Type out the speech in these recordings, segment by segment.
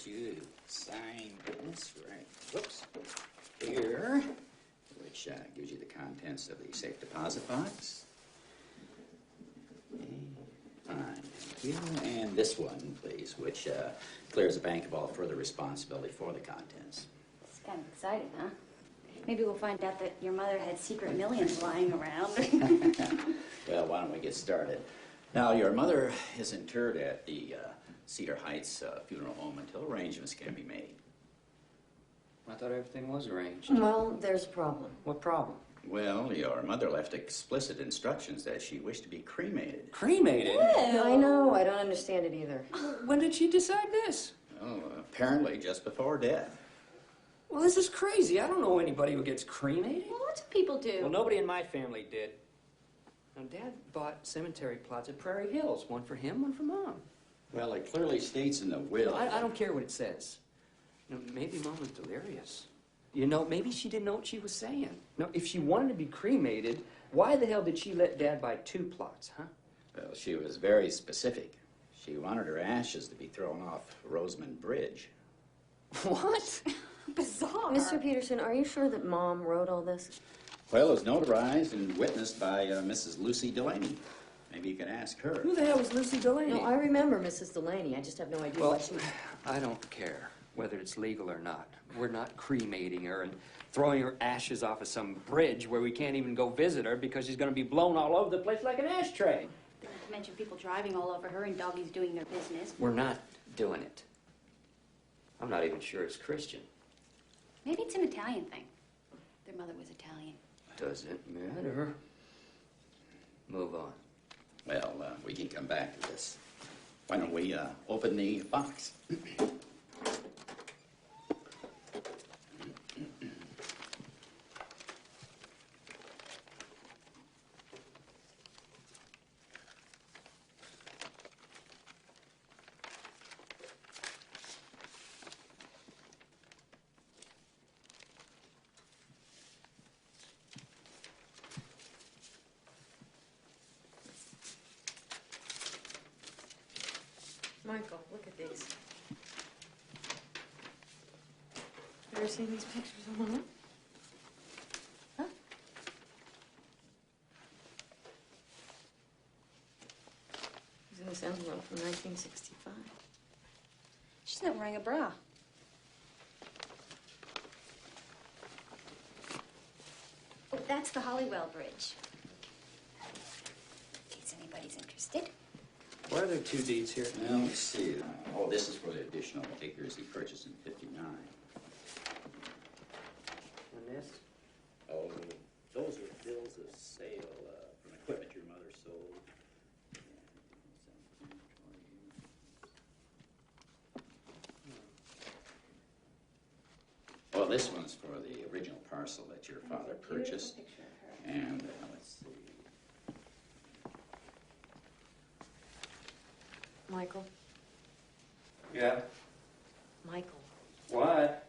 get you signed witness right, whoops, here, which gives you the contents of the safe deposit box. Okay, fine, thank you. And this one, please, which clears the bank of all further responsibility for the contents. It's kind of exciting, huh? Maybe we'll find out that your mother had secret millions lying around. Well, why don't we get started? Now, your mother is interred at the Cedar Heights funeral home until arrangements can be made. I thought everything was arranged. Well, there's a problem. What problem? Well, your mother left explicit instructions that she wished to be cremated. Cremated? Well, I know. I don't understand it either. When did she decide this? Well, apparently just before death. Well, this is crazy. I don't know anybody who gets cremated. Well, lots of people do. Well, nobody in my family did. Now, Dad bought cemetery plots at Prairie Hills. One for him, one for Mom. Well, it clearly states in the will. No, I don't care what it says. No, maybe Mom was delirious. You know, maybe she didn't know what she was saying. No, if she wanted to be cremated, why the hell did she let Dad buy 2 plots, huh? Well, she was very specific. She wanted her ashes to be thrown off Rosamond Bridge. What? Bizarre. Mr. Peterson, are you sure that Mom wrote all this? Well, it was notarized and witnessed by Mrs. Lucy Delaney. Maybe you could ask her. Who the hell is Lucy Delaney? No, I remember Mrs. Delaney. I just have no idea Well, what she... I don't care whether it's legal or not. We're not cremating her and throwing her ashes off of some bridge where we can't even go visit her because she's going to be blown all over the place like an ashtray. Not to mention people driving all over her and doggies doing their business. We're not doing it. I'm not even sure it's Christian. Maybe it's an Italian thing. Their mother was Italian. Doesn't matter. Move on. Well, we can come back to this. Why don't we open the box? Michael, look at these. You ever seen these pictures online? Huh? These are this envelope from 1965. She's not wearing a bra. Oh, that's the Hollywell Bridge. In case anybody's interested. Why are there 2 deeds here? Well, let's see. Oh, this is for the additional acres he purchased in '59. And this? Oh, those are bills of sale from equipment your mother sold. Well, this one's for the original parcel that your father purchased. And let's see. Michael? Yeah? Michael, What?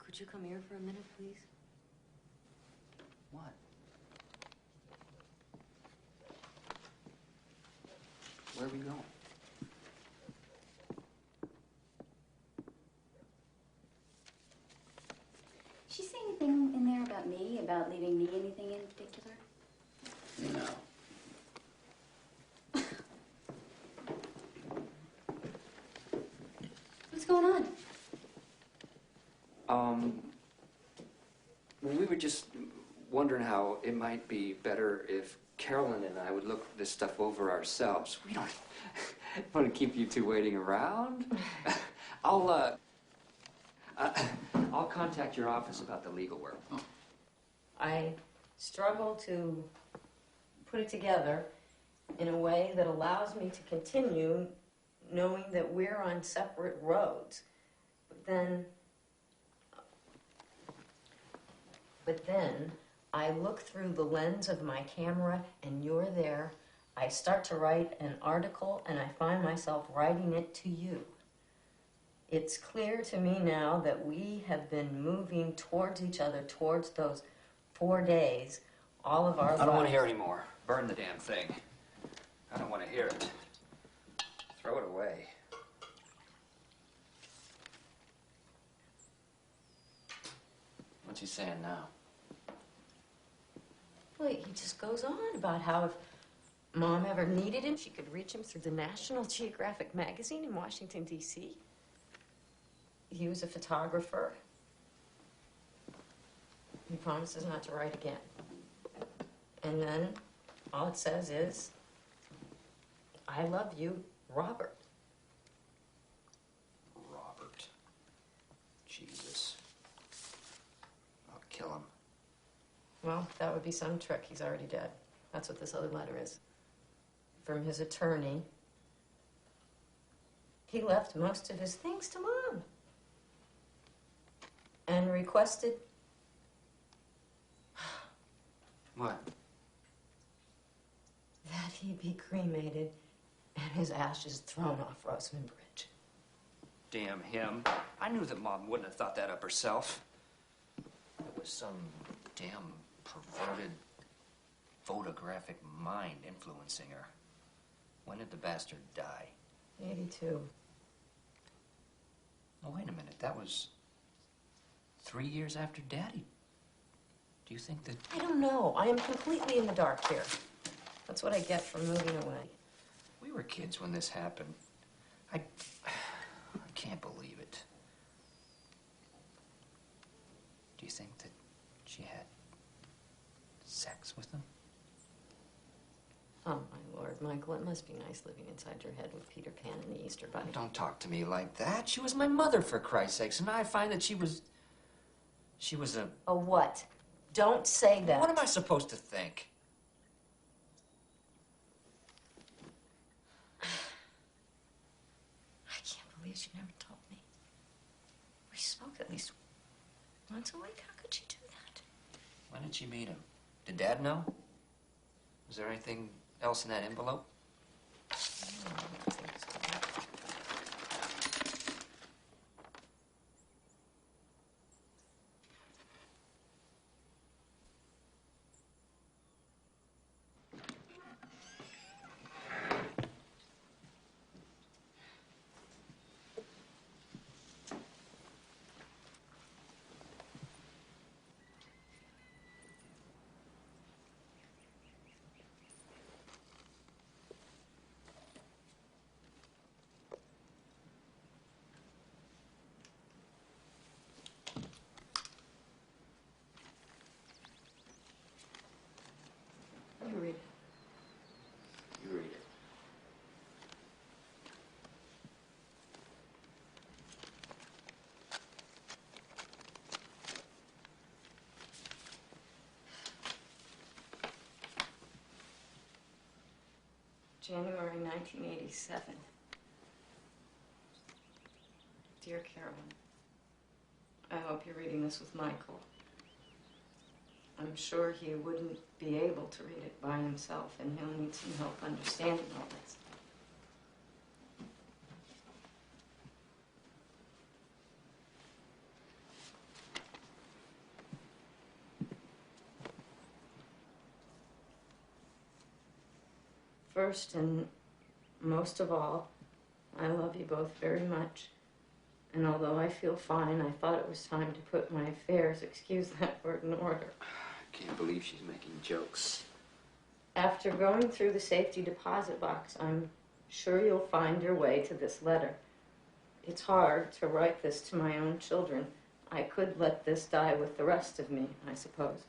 could you come here for a minute, please? What? Where are we going? Did she say anything in there about me, about leaving me anything in particular? No. What's going on? Well, we were just wondering how it might be better if Carolyn and I would look this stuff over ourselves. We don't want to keep you two waiting around. I'll contact your office about the legal work. Oh. I struggle to put it together in a way that allows me to continue knowing that we're on separate roads. But then I look through the lens of my camera and you're there. I start to write an article and I find myself writing it to you. It's clear to me now that we have been moving towards each other, towards those 4 days, all of our lives. I don't want to hear anymore. Burn the damn thing. I don't want to hear it. Throw it away. What's he saying now? Well, he just goes on about how if Mom ever needed him, she could reach him through the National Geographic magazine in Washington, D.C. He was a photographer. He promises not to write again. And then all it says is, I love you, Robert. Robert. Jesus. I'll kill him. Well, that would be some trick. He's already dead. That's what this other letter is. From his attorney. He left most of his things to Mom. And requested... What? that he be cremated and his ashes thrown off Roseman Bridge. Damn him. I knew that Mom wouldn't have thought that up herself. It was some damn perverted photographic mind influencing her. When did the bastard die? 82. Oh, wait a minute. That was 3 years after Daddy. Do you think that... I don't know. I am completely in the dark here. That's what I get for moving away. We were kids when this happened. I can't believe it. Do you think that she had sex with him? Oh, my Lord, Michael, it must be nice living inside your head with Peter Pan and the Easter Bunny. Don't talk to me like that. She was my mother, for Christ's sakes, and now I find that she was a... A what? Don't say that. What am I supposed to think? I can't believe she never told me. We spoke at least once a week. How could she do that? When did she meet him? Did Dad know? Was there anything else in that envelope? I don't think so. You read it. You read it. January 1987. Dear Carolyn, I hope you're reading this with Michael. I'm sure he wouldn't be able to read it by himself, and he'll need some help understanding all this. First and most of all, I love you both very much. And although I feel fine, I thought it was time to put my affairs, excuse that word, in order. I can't believe she's making jokes. After going through the safety deposit box, I'm sure you'll find your way to this letter. It's hard to write this to my own children. I could let this die with the rest of me, I suppose.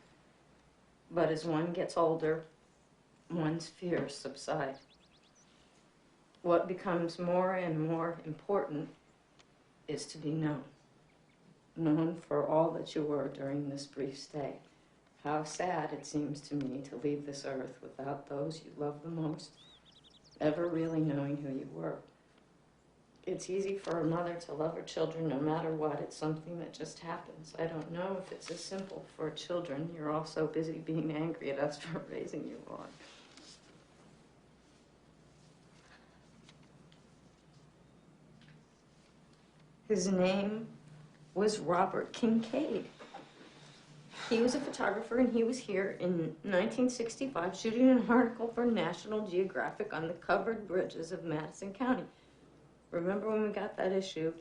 But as one gets older, one's fears subside. What becomes more and more important is to be known. Known for all that you were during this brief stay. How sad it seems to me to leave this earth without those you love the most ever really knowing who you were. It's easy for a mother to love her children no matter what. It's something that just happens. I don't know if it's as simple for children. You're all so busy being angry at us for raising you on. His name was Robert Kincaid. He was a photographer, and he was here in 1965 shooting an article for National Geographic on the covered bridges of Madison County. Remember when we got that issue,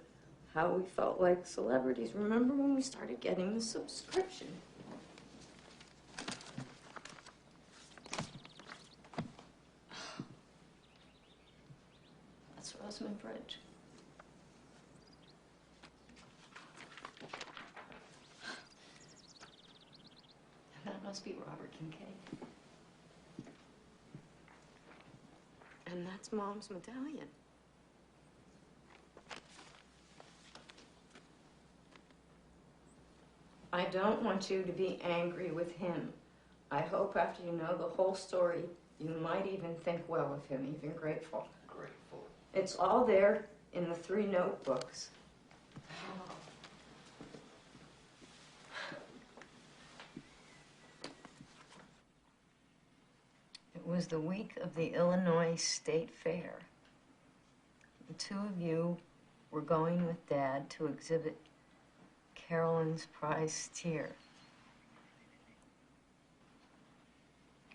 how we felt like celebrities. Remember when we started getting the subscription? That's Rosamond Bridge. And that must be Robert Kincaid. And that's Mom's medallion. I don't want you to be angry with him. I hope after you know the whole story, you might even think well of him, even grateful. Grateful. It's all there in the 3 notebooks. It was the week of the Illinois State Fair. The 2 of you were going with Dad to exhibit Carolyn's prize steer.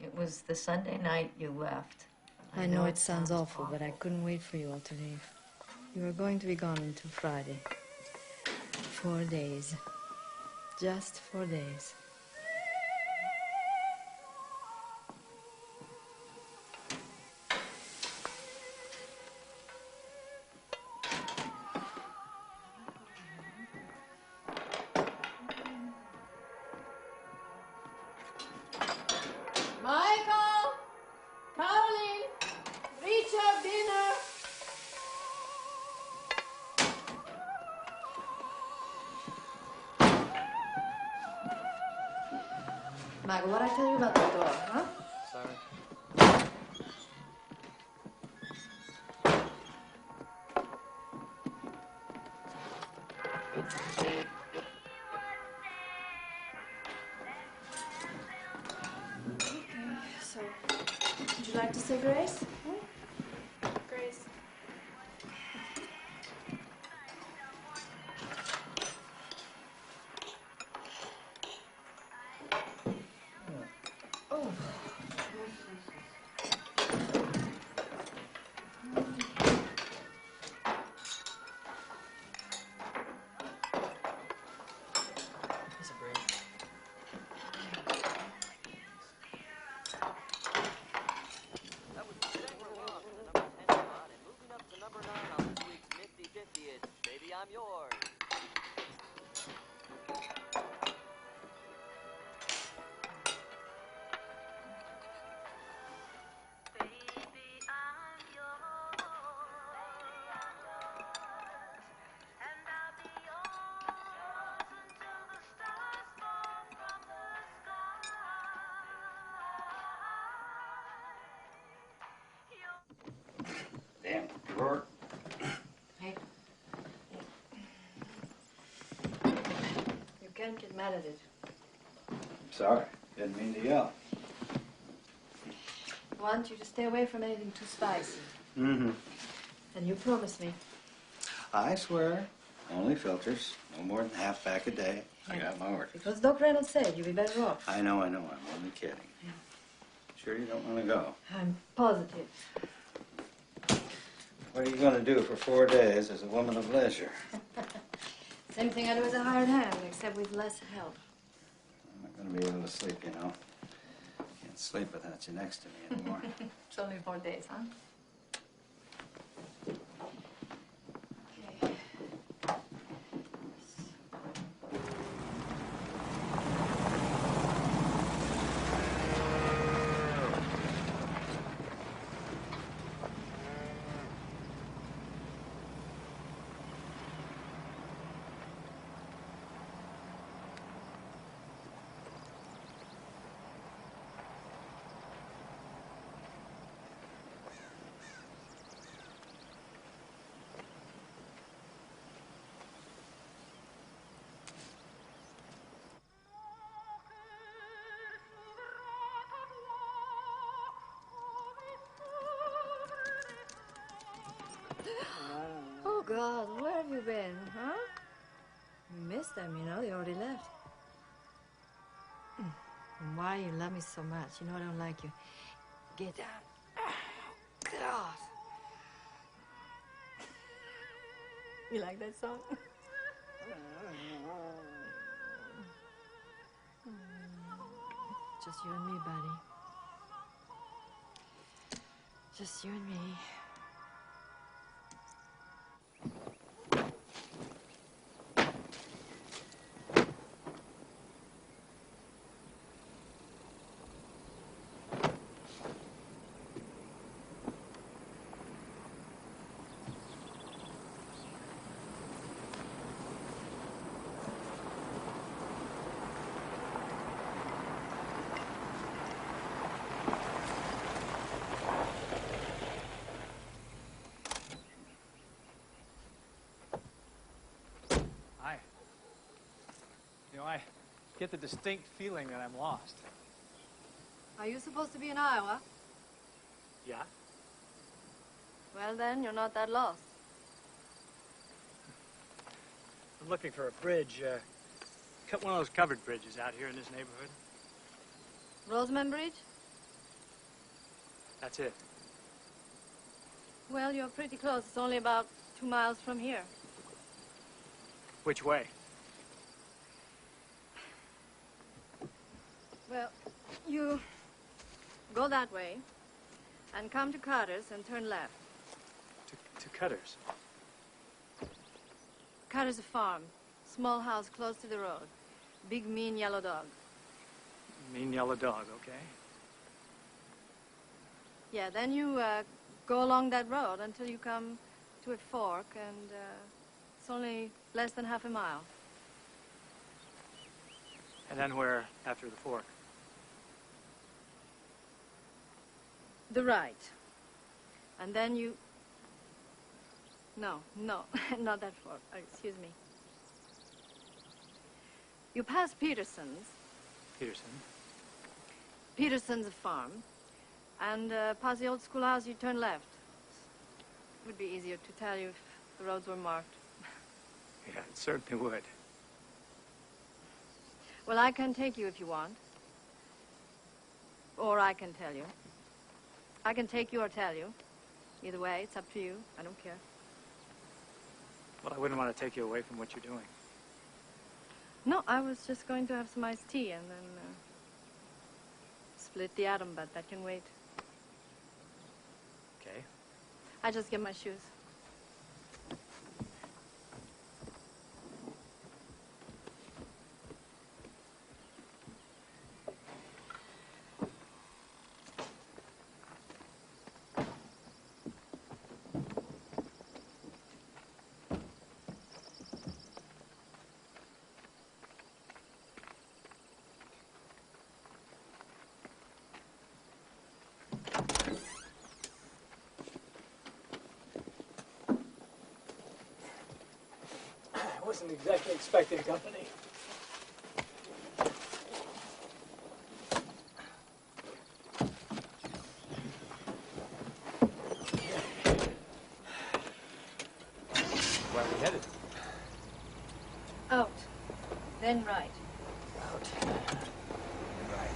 It was the Sunday night you left. I know it sounds awful, but I couldn't wait for you all to leave. You were going to be gone until Friday. 4 days. Just 4 days. Michael! Caroline! Richard, dinner! Michael, what'd I tell you about the door, huh? Sorry. So, would you like to say grace? Grace. Oh. It's a break. That was the second round, the number 10 spot, and moving up to number 9 on this week's Nifty 50, it's Baby I'm Yours. Damn drawer. Hey. You can't get mad at it. Sorry, didn't mean to yell. I want you to stay away from anything too spicy. Mm-hmm. And you promised me. I swear, only filters. No more than half pack a day. I got my orders. Because Doc Reynolds said you'd be better off. I know, I'm only kidding. Yeah. Sure you don't want to go? I'm positive. What are you going to do for 4 days as a woman of leisure? Same thing I do as a hired hand, except with less help. I'm not going to be able to sleep, you know. Can't sleep without you next to me anymore. It's only 4 days, huh? Oh, God, where have you been, huh? You missed them, you know, they already left. And why you love me so much? You know I don't like you. Get down. Oh, God. You like that song? Just you and me, buddy. Just you and me. I get the distinct feeling that I'm lost. Are you supposed to be in Iowa? Yeah? Well, then, you're not that lost. I'm looking for a bridge. Cut one of those covered bridges out here in this neighborhood. Roseman Bridge? That's it. Well, you're pretty close. It's only about 2 miles from here. Which way? Well, you go that way and come to Carter's and turn left. To Cutter's. Carter's a farm. Small house close to the road. Big, mean yellow dog. Mean yellow dog, okay? Yeah, then you go along that road until you come to a fork, and it's only less than half a mile. And then where after the fork? The right. And then you... No, not that fork. Excuse me. You pass Peterson's. Peterson. Peterson's a farm. And past the old schoolhouse, you turn left. It would be easier to tell you if the roads were marked. Yeah, it certainly would. Well, I can take you if you want. Or I can tell you. I can take you or tell you. Either way, it's up to you. I don't care. Well, I wouldn't want to take you away from what you're doing. No, I was just going to have some iced tea and then split the atom, but that can wait. Okay. I just get my shoes. I wasn't exactly expecting company. Where are we headed? Out. Then right. Out. Right.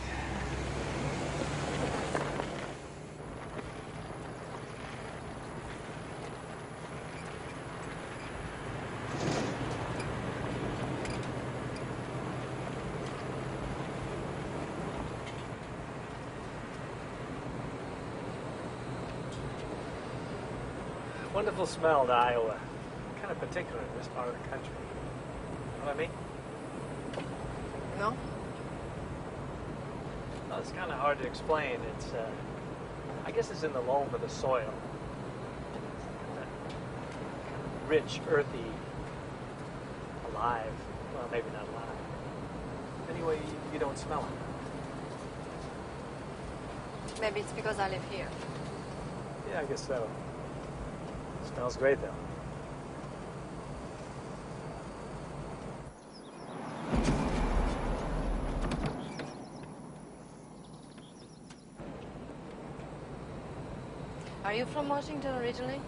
Wonderful smell to Iowa. Kind of particular in this part of the country. Know what I mean? No? Well, it's kind of hard to explain. It's, I guess it's in the loam of the soil. That kind of rich, earthy, alive. Well, maybe not alive. Anyway, you don't smell it. Maybe it's because I live here. Yeah, I guess so. Smells great, though. Are you from Washington originally?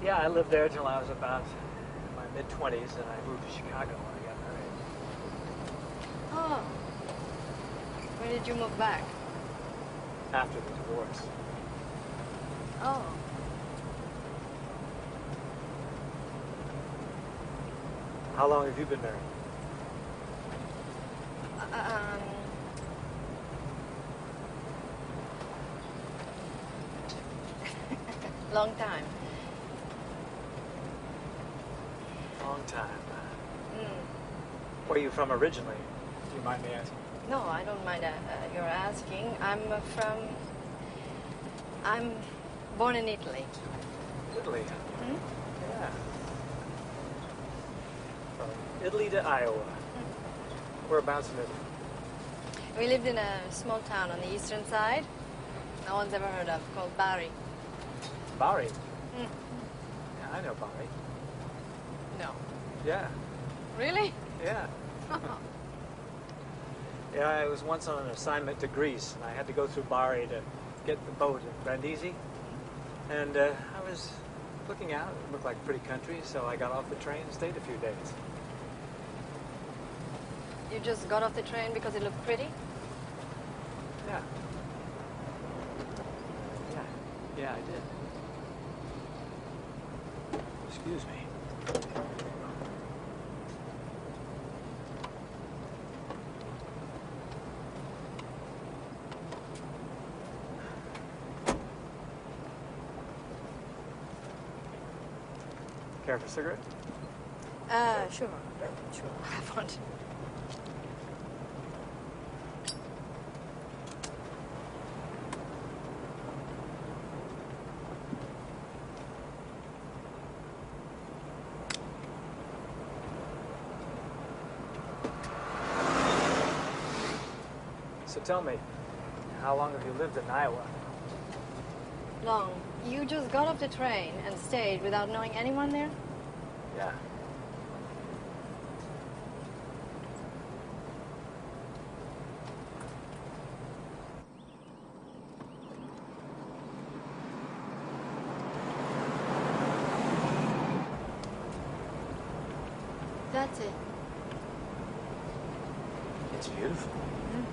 Yeah, I lived there till I was about in my mid-20s, and I moved to Chicago when I got married. Oh. When did you move back? After the divorce. Oh. How long have you been married? Long time. Long time. Mm. Where are you from originally? Do you mind me asking? No, I don't mind your asking. I'm born in Italy. Italy. Hmm? Yeah. From Italy to Iowa. Whereabouts in Italy? We lived in a small town on the eastern side. No one's ever heard of, called Bari. Bari. Mm. Yeah, I know Bari. No. Yeah. Really? Yeah. Yeah, I was once on an assignment to Greece, and I had to go through Bari to get the boat at Brindisi. And I was looking out. It looked like a pretty country, so I got off the train and stayed a few days. You just got off the train because it looked pretty? Yeah. Yeah, I did. Excuse me. Care for a cigarette? Sure. Sure, I have one. So tell me, how long have you lived in Iowa? Long. You just got off the train and stayed without knowing anyone there? Yeah. That's it. It's beautiful. Mm-hmm.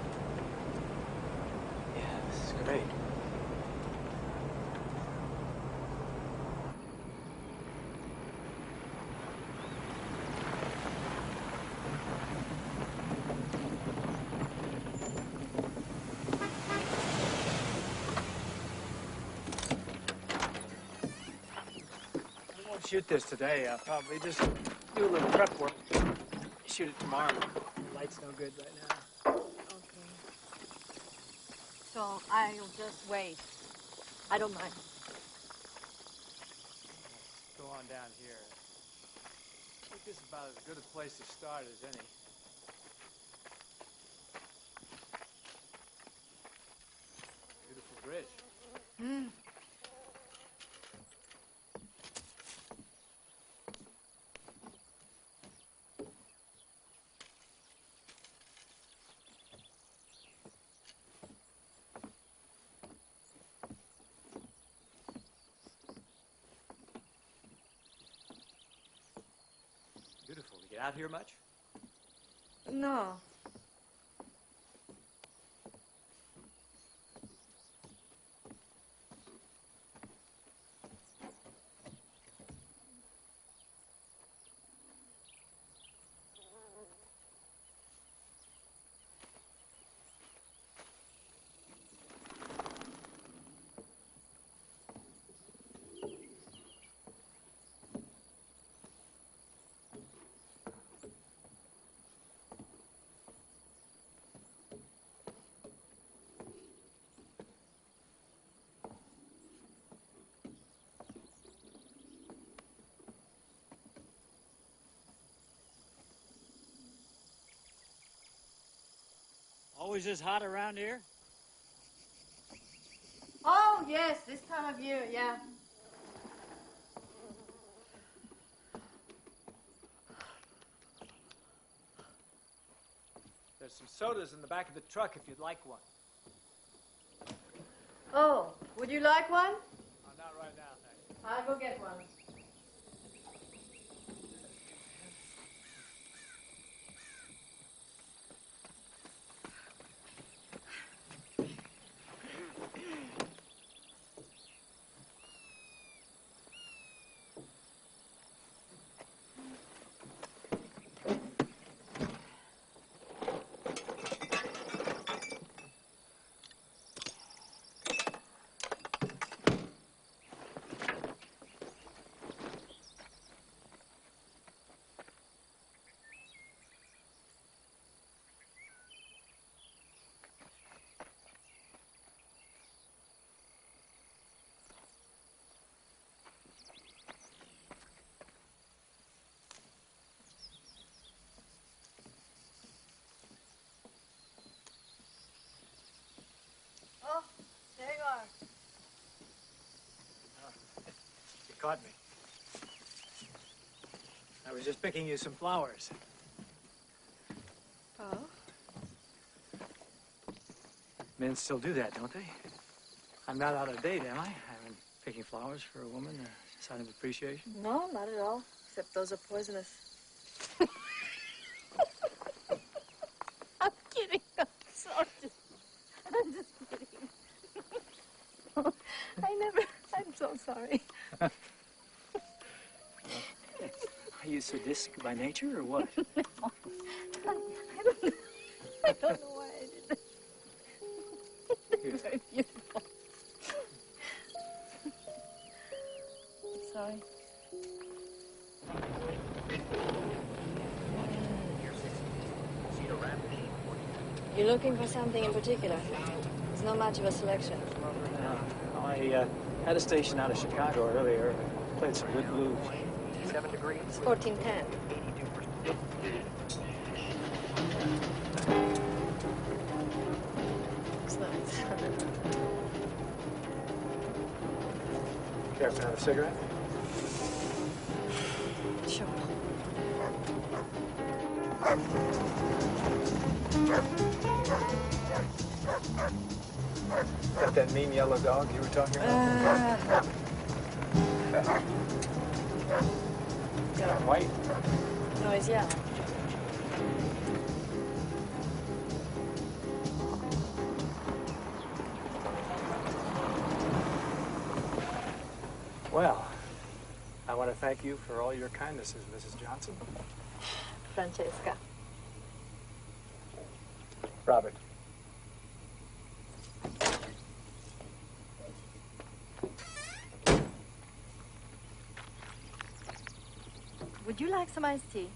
Yeah, this is great. I won't shoot this today. I'll probably just do a little prep work. Shoot it tomorrow. The light's no good right now. Okay. So I'll just wait. I don't mind. Go on down here. I think this is about as good a place to start as any. Beautiful bridge. Mm. Beautiful. You get out here much? No. Always this hot around here? Oh, yes, this time of year, yeah. There's some sodas in the back of the truck if you'd like one. Oh, would you like one? Oh, not right now, thanks. I'll go get one. caught me. I was just picking you some flowers. Oh? Men still do that, don't they? I'm not out of date, am I? I've been picking flowers for a woman, a sign of appreciation. No, not at all. Except those are poisonous. I'm kidding. I'm sorry. I'm just kidding. I'm so sorry. Are you sadistic by nature, or what? No. I don't know why I did that. You're very beautiful. I'm sorry. You're looking for something in particular? There's not much of a selection. I had a station out of Chicago earlier. Played some good blues. 7 degrees. It's 1410. 82%. Looks nice. Care for another cigarette? Sure. Got that mean yellow dog you were talking about? White? No, he's yellow. Well, I want to thank you for all your kindnesses, Mrs. Johnson. Francesca. Robert. Would you like some iced tea?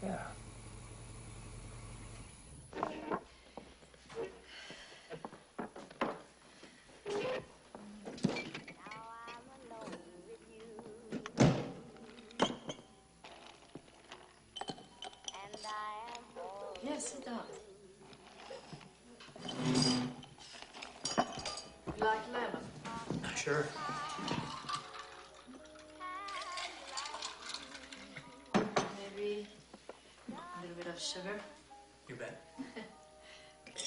Yeah. Yes, sit down. You like lemon? Sure. Maybe a little bit of sugar? You bet. If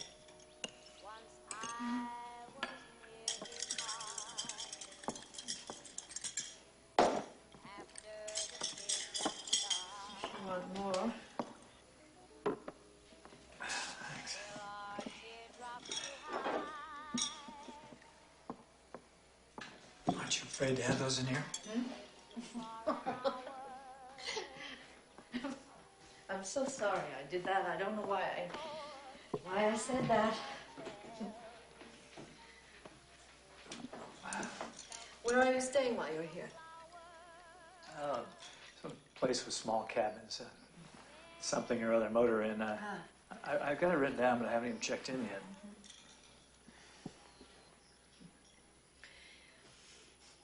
you want more. Thanks. Aren't you afraid to have those in here? I'm so sorry I did that. I don't know why I said that. Where are you staying while you're here? Some place with small cabins. Something or other, motor inn. I've got it written down, but I haven't even checked in yet.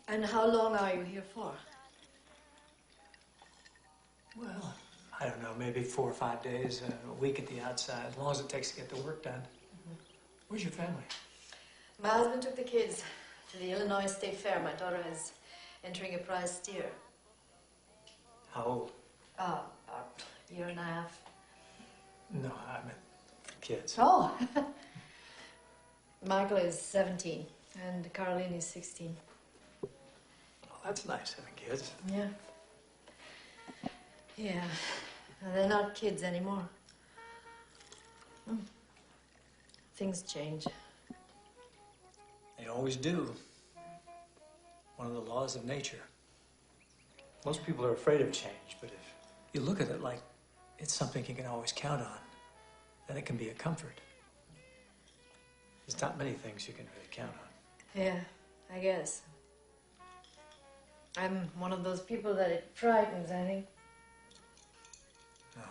And how long are you here for? Well, I don't know, maybe 4 or 5 days, a week at the outside, as long as it takes to get the work done. Where's your family? My husband took the kids to the Illinois State Fair. My daughter is entering a prize steer. How old? About a year and a half. No, I meant kids. Oh! Michael is 17 and Caroline is 16. Oh, that's nice, having kids. Yeah. Yeah. They're not kids anymore. Things change. They always do. One of the laws of nature. Most people are afraid of change, but if you look at it like it's something you can always count on, then it can be a comfort. There's not many things you can really count on. Yeah, I guess. I'm one of those people that it frightens, I think. No,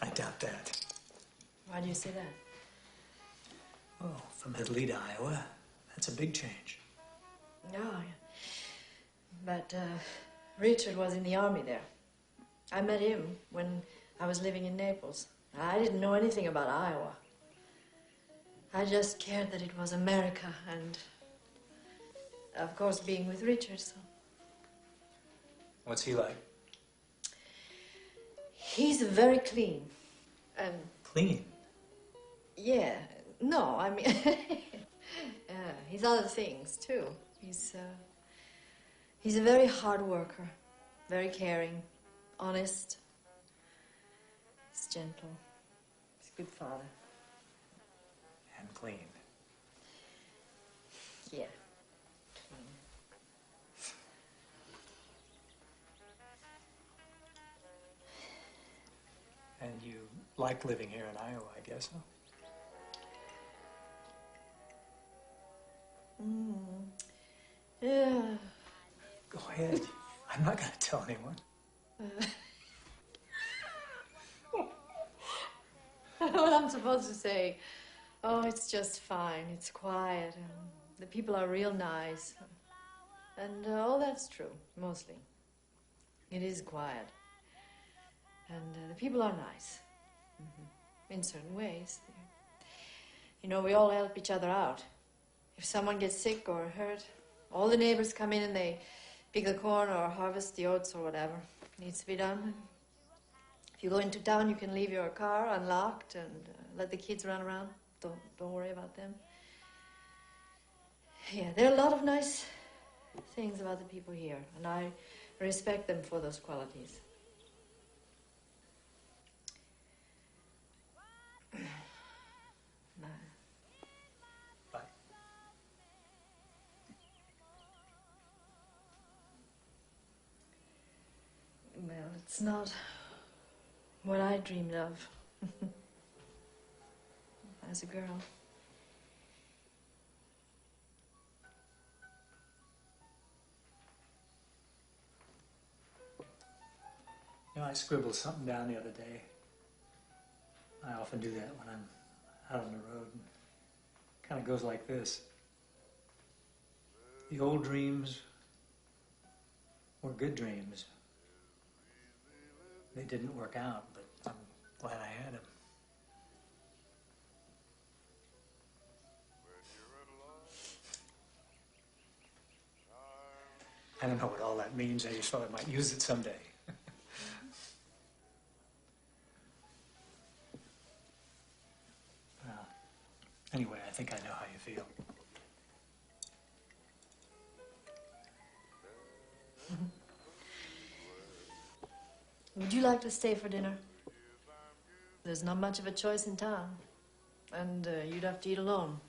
I doubt that. Why do you say that? Oh, from Italy to Iowa, that's a big change. No, but Richard was in the army there. I met him when I was living in Naples. I didn't know anything about Iowa. I just cared that it was America, and Of course, being with Richard, so. What's he like? He's very clean. And Clean. yeah, no, I mean, he's other things too. He's a very hard worker, very caring, honest. He's gentle. He's a good father. And clean. Yeah. And you like living here in Iowa, I guess, huh? Yeah. Go ahead. I'm not going to tell anyone. What I'm supposed to say? Oh, it's just fine. It's quiet. The people are real nice. And all that's true, mostly. It is quiet. And the people are nice. In certain ways. You know, we all help each other out. If someone gets sick or hurt, all the neighbors come in and they pick the corn or harvest the oats or whatever needs to be done. If you go into town, you can leave your car unlocked and let the kids run around. Don't worry about them. Yeah, there are a lot of nice things about the people here, and I respect them for those qualities. Bye. Well, it's not what I dreamed of as a girl. You know, I scribbled something down the other day. I often do that when I'm out on the road. It kind of goes like this. The old dreams were good dreams. They didn't work out, but I'm glad I had them. I don't know what all that means. I just thought I might use it someday. Well, anyway, I think I know how you feel. Would you like to stay for dinner? There's not much of a choice in town. And you'd have to eat alone.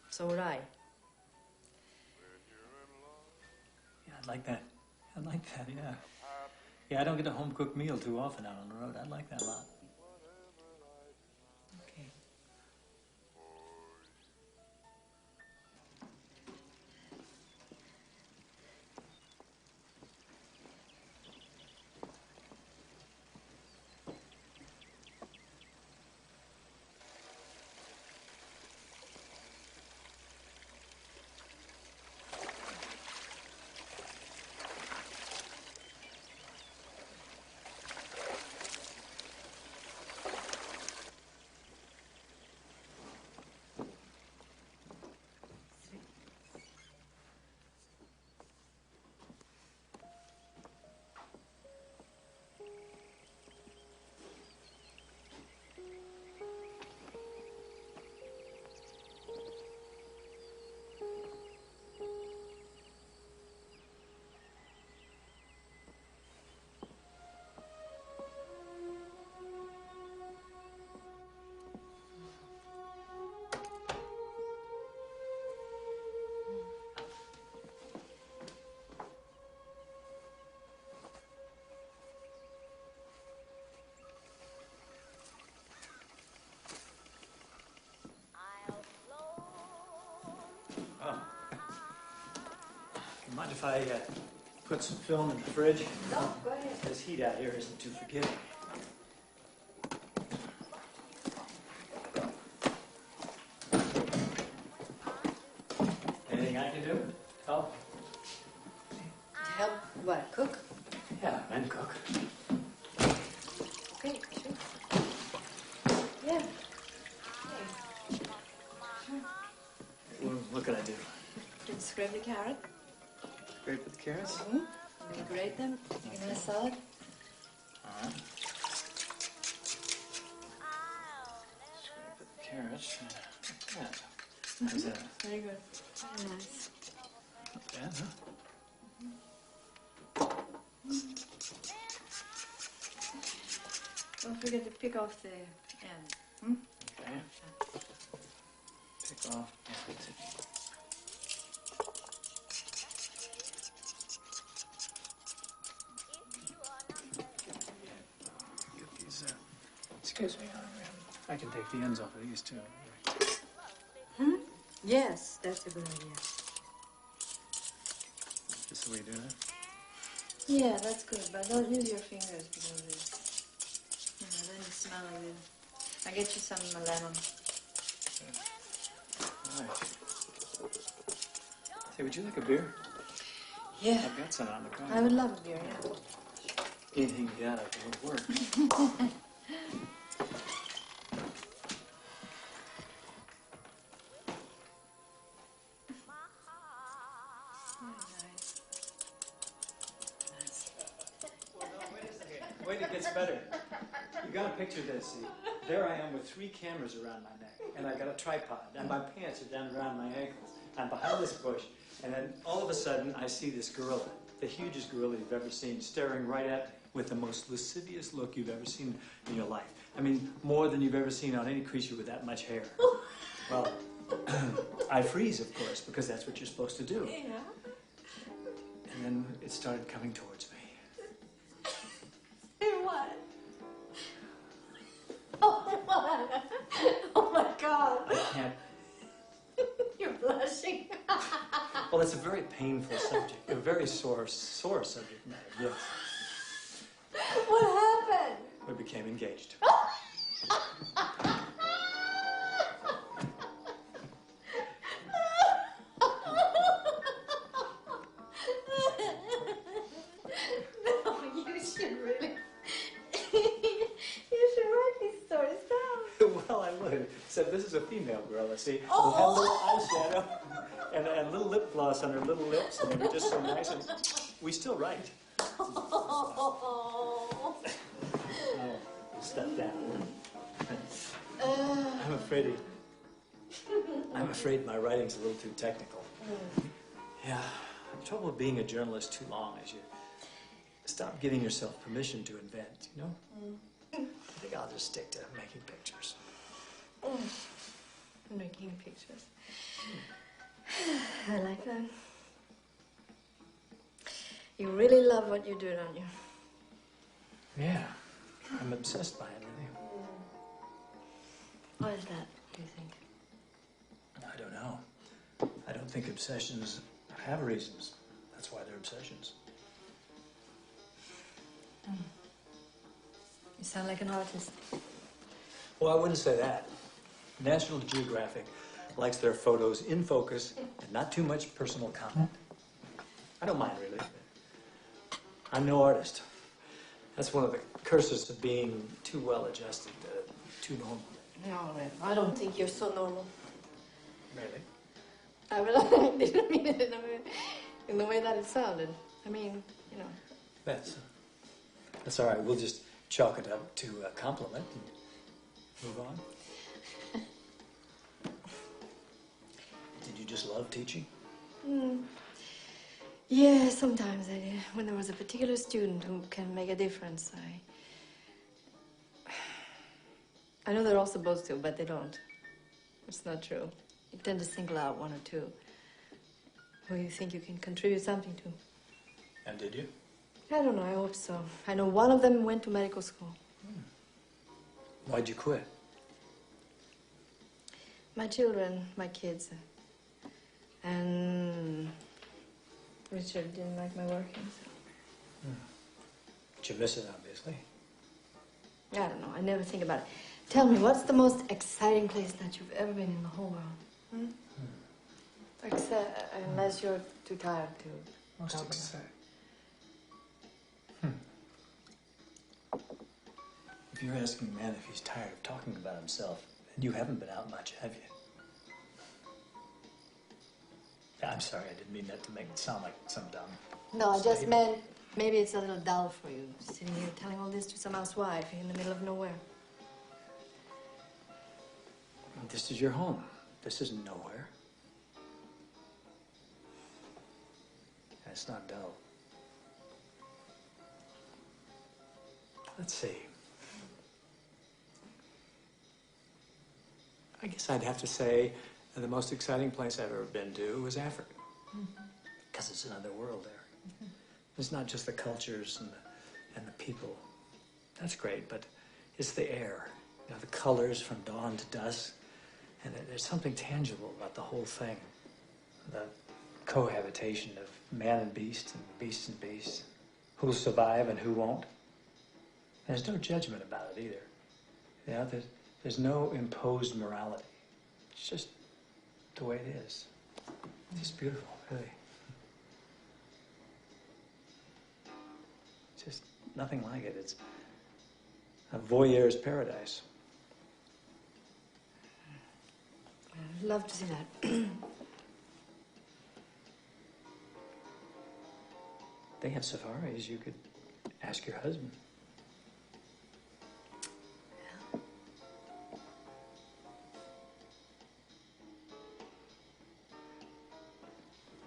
So would I. Yeah, I'd like that. I'd like that, yeah. Yeah, I don't get a home-cooked meal too often out on the road. I'd like that a lot. Okay. Mind if I put some film in the fridge? No, go ahead. This heat out here isn't too forgiving. Anything I can do? Help? Help what? Cook? Yeah, and cook. Okay, sure. Yeah. What can I do? Did you scrape the carrot? Great with the carrots? Mm-hmm. Did you grate them? Make a nice salad? All right. Scrape with the carrots. Yeah. How's that? Very good. Very nice. Not bad, huh? Don't forget to pick off the end. Hmm? Okay. Pick off. Get these. Excuse me. I can take the ends off of these too. Hmm? Yes, that's a good idea. Just the way you do that. Yeah, that's good, but don't use your fingers because then you smell like this. I'll get you some lemon. All right. Say, would you like a beer? Yeah. I've got some on the car. I would love a beer, yeah. Anything you got, I can make work. Wait, it gets better. You gotta picture this. See, there I am with 3 cameras around my neck, and I got a tripod, and my pants are down around my ankles. I'm behind this bush, and then all of a sudden I see this gorilla, the hugest gorilla you've ever seen, staring right at me with the most lascivious look you've ever seen in your life. I mean, more than you've ever seen on any creature with that much hair. Well, I freeze, of course, because that's what you're supposed to do. Yeah. And then it started coming towards me. What? Oh, what? Oh my God. I can't. You're blushing. Well, it's a very painful subject, a very sore subject matter, yes. What happened? We became engaged. No, you should really. You should write these stories down. Well, I would. Except this is a female gorilla, see? Oh. With a little eyeshadow and little lip gloss on her little lips, and they were just so nice. And we still write. Oh. Oh, step down. I'm afraid my writing's a little too technical. Yeah, the trouble with being a journalist too long is you stop giving yourself permission to invent, you know? I think I'll just stick to making pictures. Making pictures. I like that. You really love what you do, don't you? Yeah, I'm obsessed by it, really. Why is that, do you think? I don't know. I don't think obsessions have reasons. That's why they're obsessions. You sound like an artist. Well, I wouldn't say that. National Geographic likes their photos in focus and not too much personal comment. I don't mind, really. I'm no artist. That's one of the curses of being too well adjusted, too normal. No, I don't think you're so normal. Really? I didn't mean it in the way that it sounded. I mean, you know. That's all right. We'll just chalk it up to a compliment and move on. Did you just love teaching? Yeah, sometimes I did. When there was a particular student who can make a difference, I know they're all supposed to, but they don't. It's not true. You tend to single out one or two who you think you can contribute something to. And did you? I don't know, I hope so. I know one of them went to medical school. Why'd you quit? My children, my kids. And Richard didn't like my working, so. Did you miss it, obviously? I don't know, I never think about it. Tell me, what's the most exciting place that you've ever been in the whole world? Except, unless you're too tired to Most talk about exciting. If you're asking a man if he's tired of talking about himself, then you haven't been out much, have you? I'm sorry, I didn't mean that to make it sound like some dumb. No, I just statement. meant maybe it's a little dull for you, sitting here telling all this to some housewife in the middle of nowhere. This is your home. This isn't nowhere. And it's not dull. Let's see. I guess I'd have to say the most exciting place I've ever been to was Africa. Because it's another world there. It's not just the cultures and the people. That's great, but it's the air. You know, the colors from dawn to dusk. And there's something tangible about the whole thing. The cohabitation of man and beast and beast. Who'll survive and who won't. There's no judgment about it either. You know, there's no imposed morality. It's just the way it is. It's just beautiful, really. Just nothing like it. It's a voyeur's paradise. I'd love to see that. They have safaris. You could ask your husband.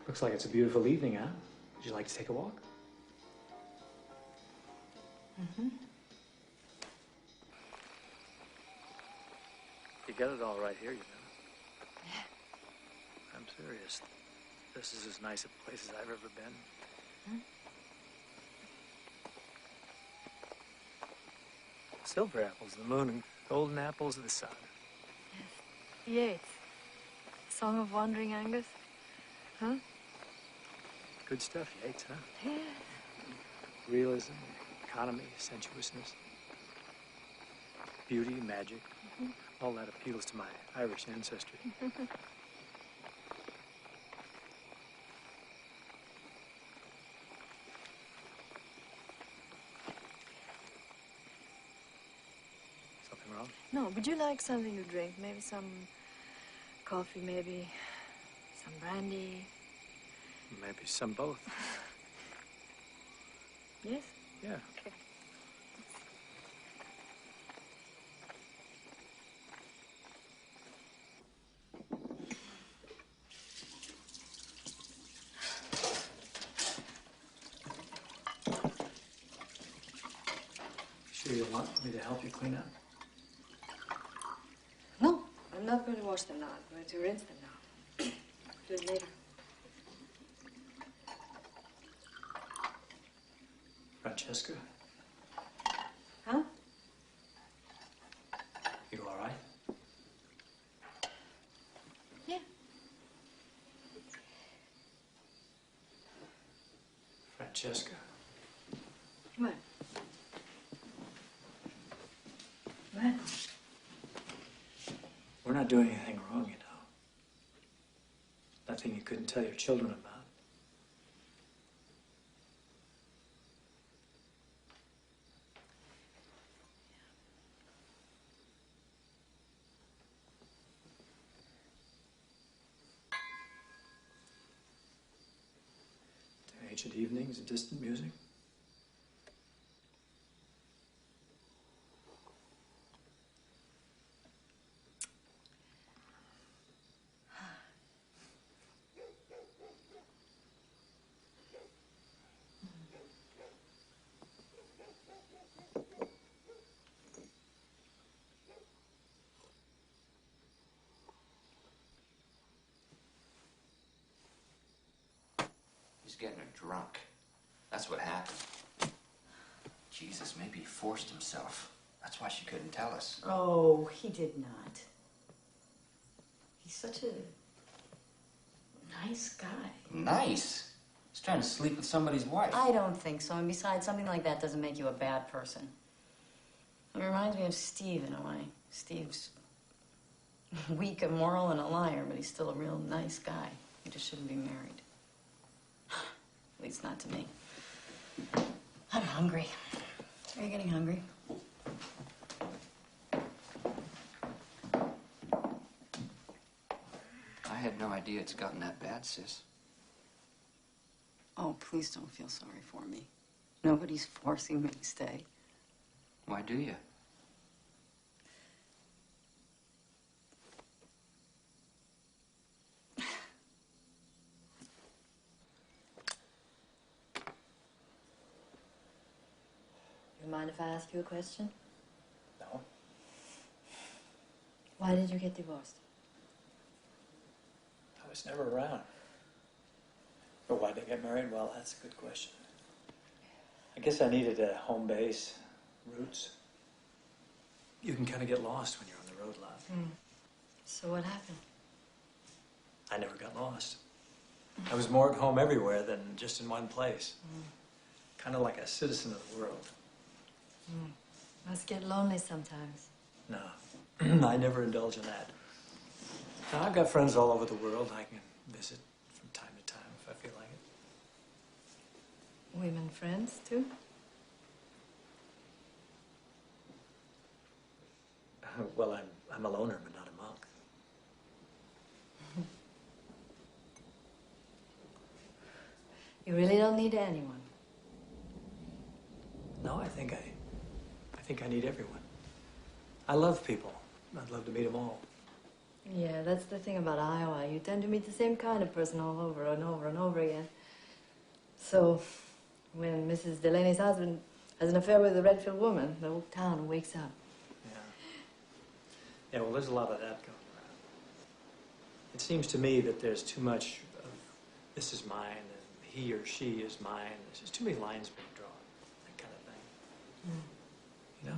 Looks like it's a beautiful evening, huh? Would you like to take a walk? Mm-hmm. You got it all right here, you know. I'm serious. This is as nice a place as I've ever been. Hmm? Silver apples of the moon and golden apples of the sun. Yeats. Song of Wandering Angus. Huh? Good stuff, Yeats, huh? Yeah. Realism, economy, sensuousness, beauty, magic. All that appeals to my Irish ancestry. Something wrong? No, would you like something to drink? Maybe some coffee, maybe some brandy? Maybe some both. Yes? Yeah. Okay. Sure you want me to help you clean up? No, I'm not going to wash them now. I'm going to rinse them now. Do it later. Francesca, Huh? you all right? Yeah. Francesca, What? What? we're not doing anything wrong, you know. Nothing you couldn't tell your children about. Ancient evenings and distant music. He's getting her drunk. That's what happened. Jesus, maybe he forced himself. That's why she couldn't tell us. Oh, he did not. He's such a nice guy. Nice. He's trying to sleep with somebody's wife. I don't think so. And besides, something like that doesn't make you a bad person. It reminds me of Steve in a way. Steve's weak, immoral, and a liar, but he's still a real nice guy. He just shouldn't be married. At least not to me. I'm hungry. Are you getting hungry? I had no idea it's gotten that bad, sis. Oh, please don't feel sorry for me. Nobody's forcing me to stay. Why do you? You mind if I ask you a question? No. Why did you get divorced? I was never around. But why'd I get married? Well, that's a good question. I guess I needed a home base, roots. You can kind of get lost when you're on the road a lot. So what happened? I never got lost. I was more at home everywhere than just in one place. Kind of like a citizen of the world. Must get lonely sometimes. No, I never indulge in that. Now, I've got friends all over the world I can visit from time to time if I feel like it. Women friends, too? Well, I'm a loner, but not a monk. You really don't need anyone. No, I think I need everyone. I love people. I'd love to meet them all. Yeah, that's the thing about Iowa. You tend to meet the same kind of person all over and over and over again. So, when Mrs. Delaney's husband has an affair with a Redfield woman, the whole town wakes up. Yeah, well, there's a lot of that going around. It seems to me that there's too much of this is mine and he or she is mine. There's just too many lines being drawn, that kind of thing. You know?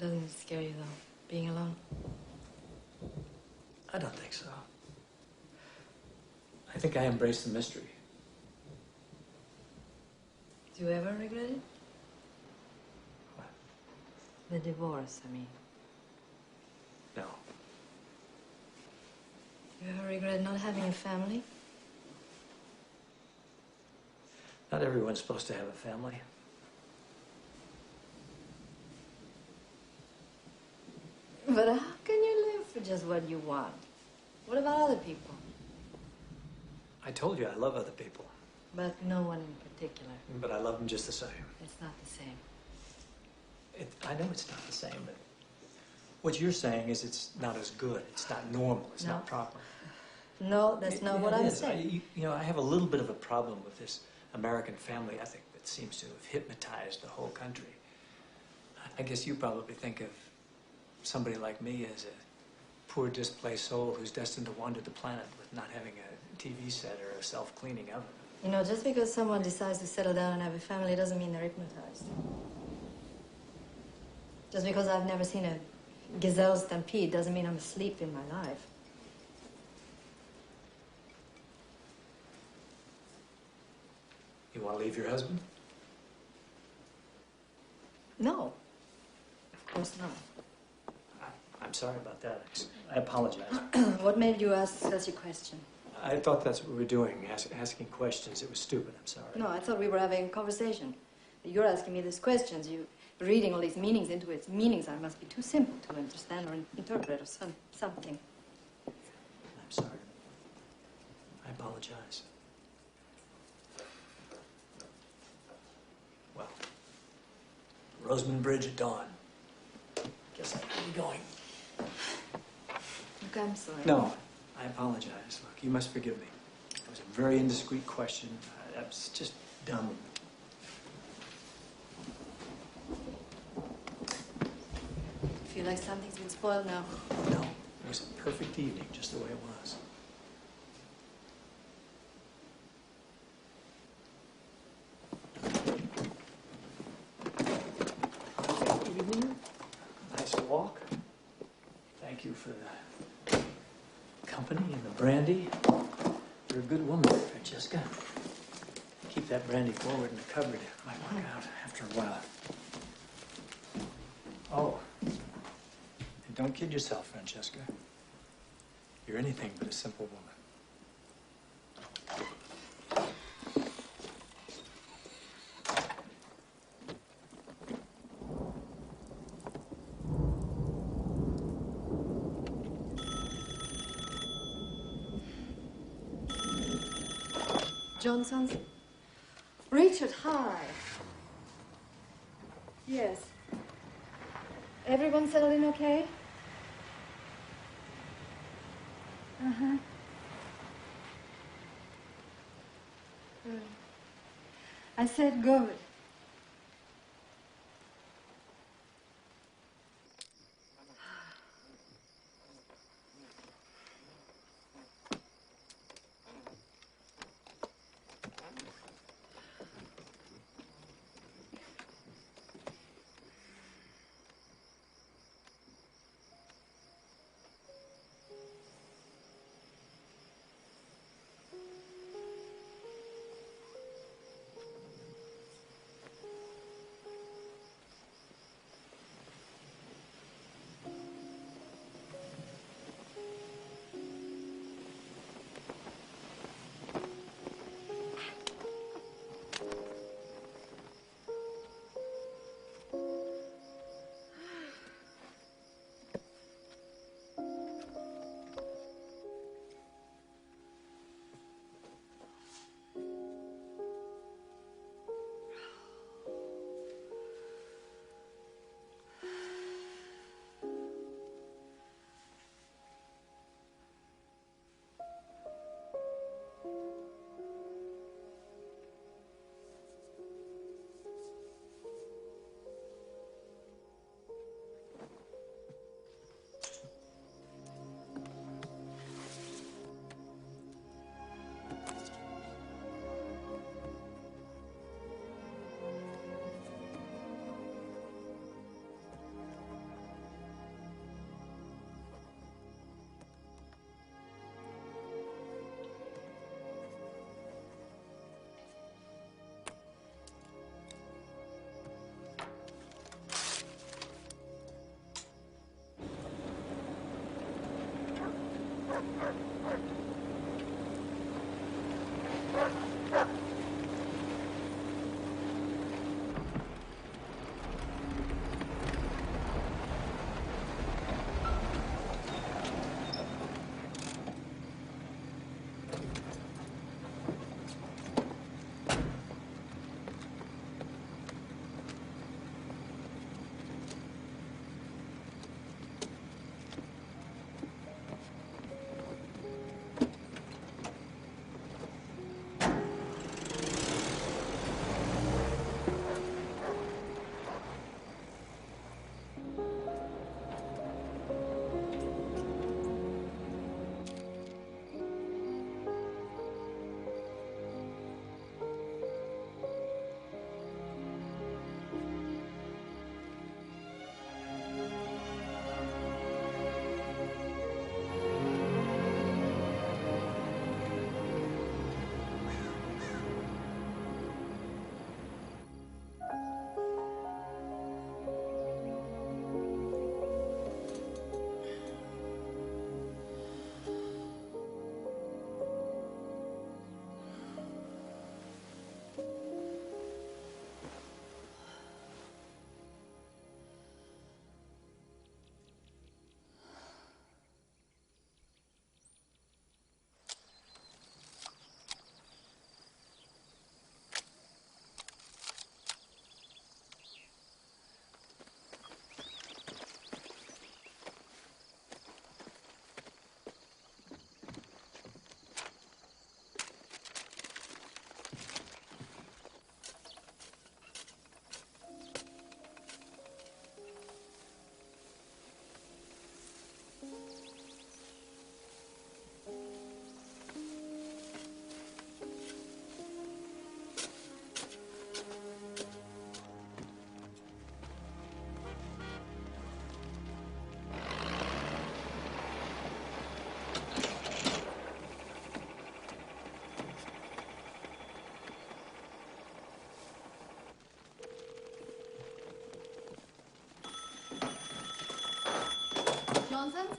Doesn't it scare you, though, being alone? I don't think so. I think I embrace the mystery. Do you ever regret it? What? The divorce, I mean. No. You ever regret not having a family? Not everyone's supposed to have a family. But how can you live for just what you want? What about other people? I told you I love other people, But no one in particular. but I love them just the same. It's not the same. I know it's not the same, but what you're saying is it's not as good. It's not normal. It's not proper. No, that's not what it I'm is. saying. I have a little bit of a problem with this American family ethic that seems to have hypnotized the whole country. I guess you probably think of somebody like me as a poor, displaced soul who's destined to wander the planet with not having a TV set or a self-cleaning oven. You know, just because someone decides to settle down and have a family doesn't mean they're hypnotized. Just because I've never seen a gazelle stampede doesn't mean I'm asleep in my life. You want to leave your husband? No, of course not. I'm sorry about that. I apologize. What made you ask such a question? I thought that's what we were doing, asking questions. It was stupid. I'm sorry. No, I thought we were having a conversation. You're asking me these questions. You're reading all these meanings into its meanings. I must be too simple to understand or interpret or something. I'm sorry. I apologize. Well, Rosamond Bridge at dawn. Guess I can be going. Look, I'm sorry. No, I apologize. Look, you must forgive me. It was a very indiscreet question. That was just dumb. Feel like something's been spoiled now. No, it was a perfect evening, just the way it was. Good evening. Nice walk. Thank you for the company and the brandy. You're a good woman, Francesca. Keep that brandy forward in the cupboard. It might work out after a while. Oh. And don't kid yourself, Francesca. You're anything but a simple woman. Johnson's? Richard, hi. Yes. Everyone settled in okay? Uh-huh. Good. I said good. Johnson's?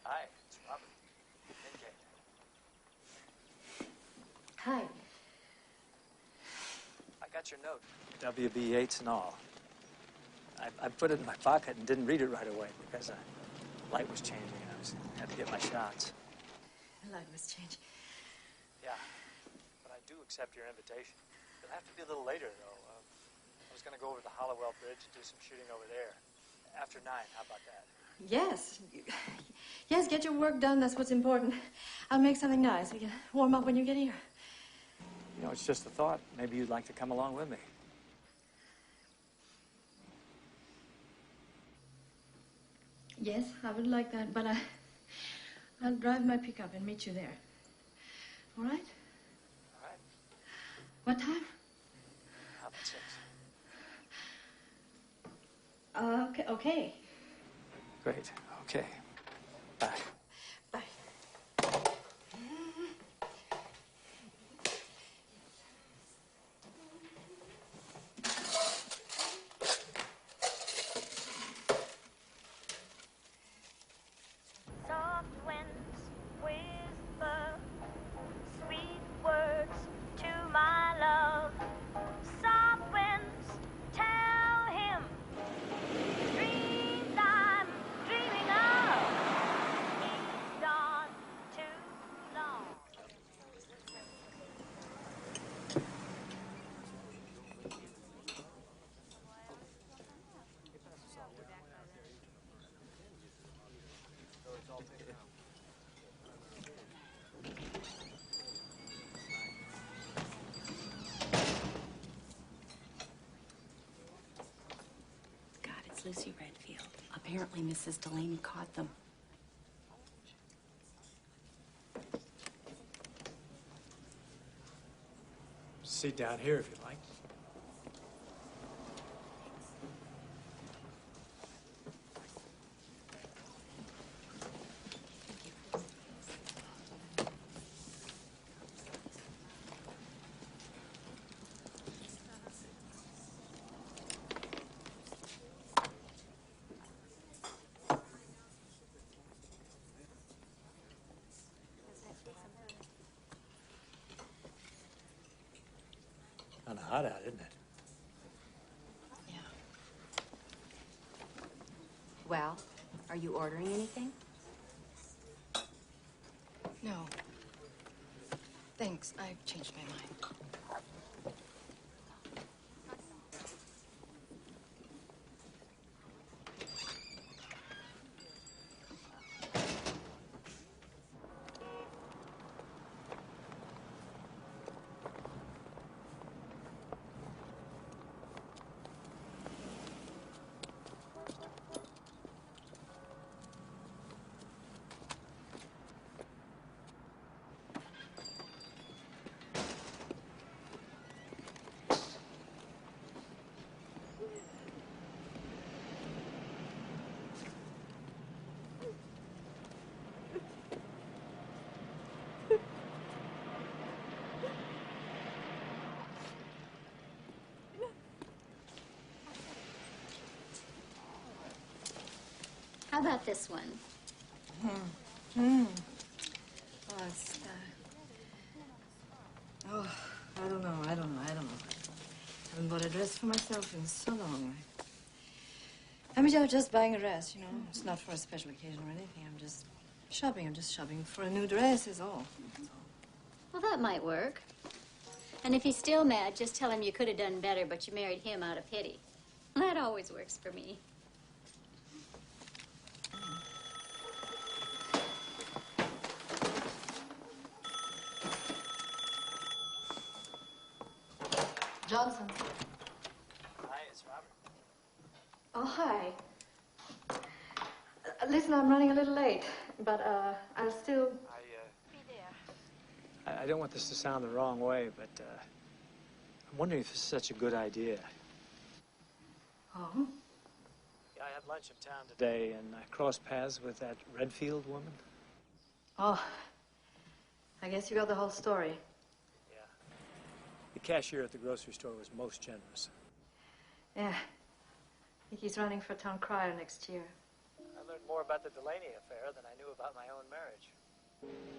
Hi, it's Robert. Hi. I got your note. W.B. Yeats and all. I put it in my pocket and didn't read it right away because the light was changing and had to get my shots. The light was changing. Yeah, but I do accept your invitation. It'll have to be a little later, though. I was going to go over the Hollowell Bridge and do some shooting over there. After 9, how about that? Yes. Yes, get your work done. That's what's important. I'll make something nice. We can warm up when you get here. You know, it's just a thought. Maybe you'd like to come along with me. Yes, I would like that, but I'll drive my pickup and meet you there. All right? All right. What time? How about 6? Okay, okay. Great. Okay. Bye. Bye. Soft winds whisper sweet words to my love. Soft winds tell him dreams I'm dreaming of. He's gone too long. God, it's Lucy Redfield. Apparently, Mrs. Delaney caught them. Sit down here if you like. Kind of hot out, isn't it? Yeah. Well, are you ordering anything? No. Thanks, I've changed my mind. How about this one? Oh, it's, oh, I don't know. I haven't bought a dress for myself in so long. I mean, I'm just buying a dress, you know. It's not for a special occasion or anything. I'm just shopping. I'm just shopping for a new dress is all. Well, that might work. And if he's still mad, just tell him you could have done better, but you married him out of pity. That always works for me. Johnson. Hi, it's Robert. Oh, hi. Listen, I'm running a little late, but I'll still... Be there. I don't want this to sound the wrong way, but I'm wondering if it's such a good idea. Oh? Yeah, I had lunch in town today, and I crossed paths with that Redfield woman. Oh. I guess you got the whole story. Yeah. The cashier at the grocery store was most generous. Yeah. I think he's running for town crier next year. I learned more about the Delaney affair than I knew about my own marriage.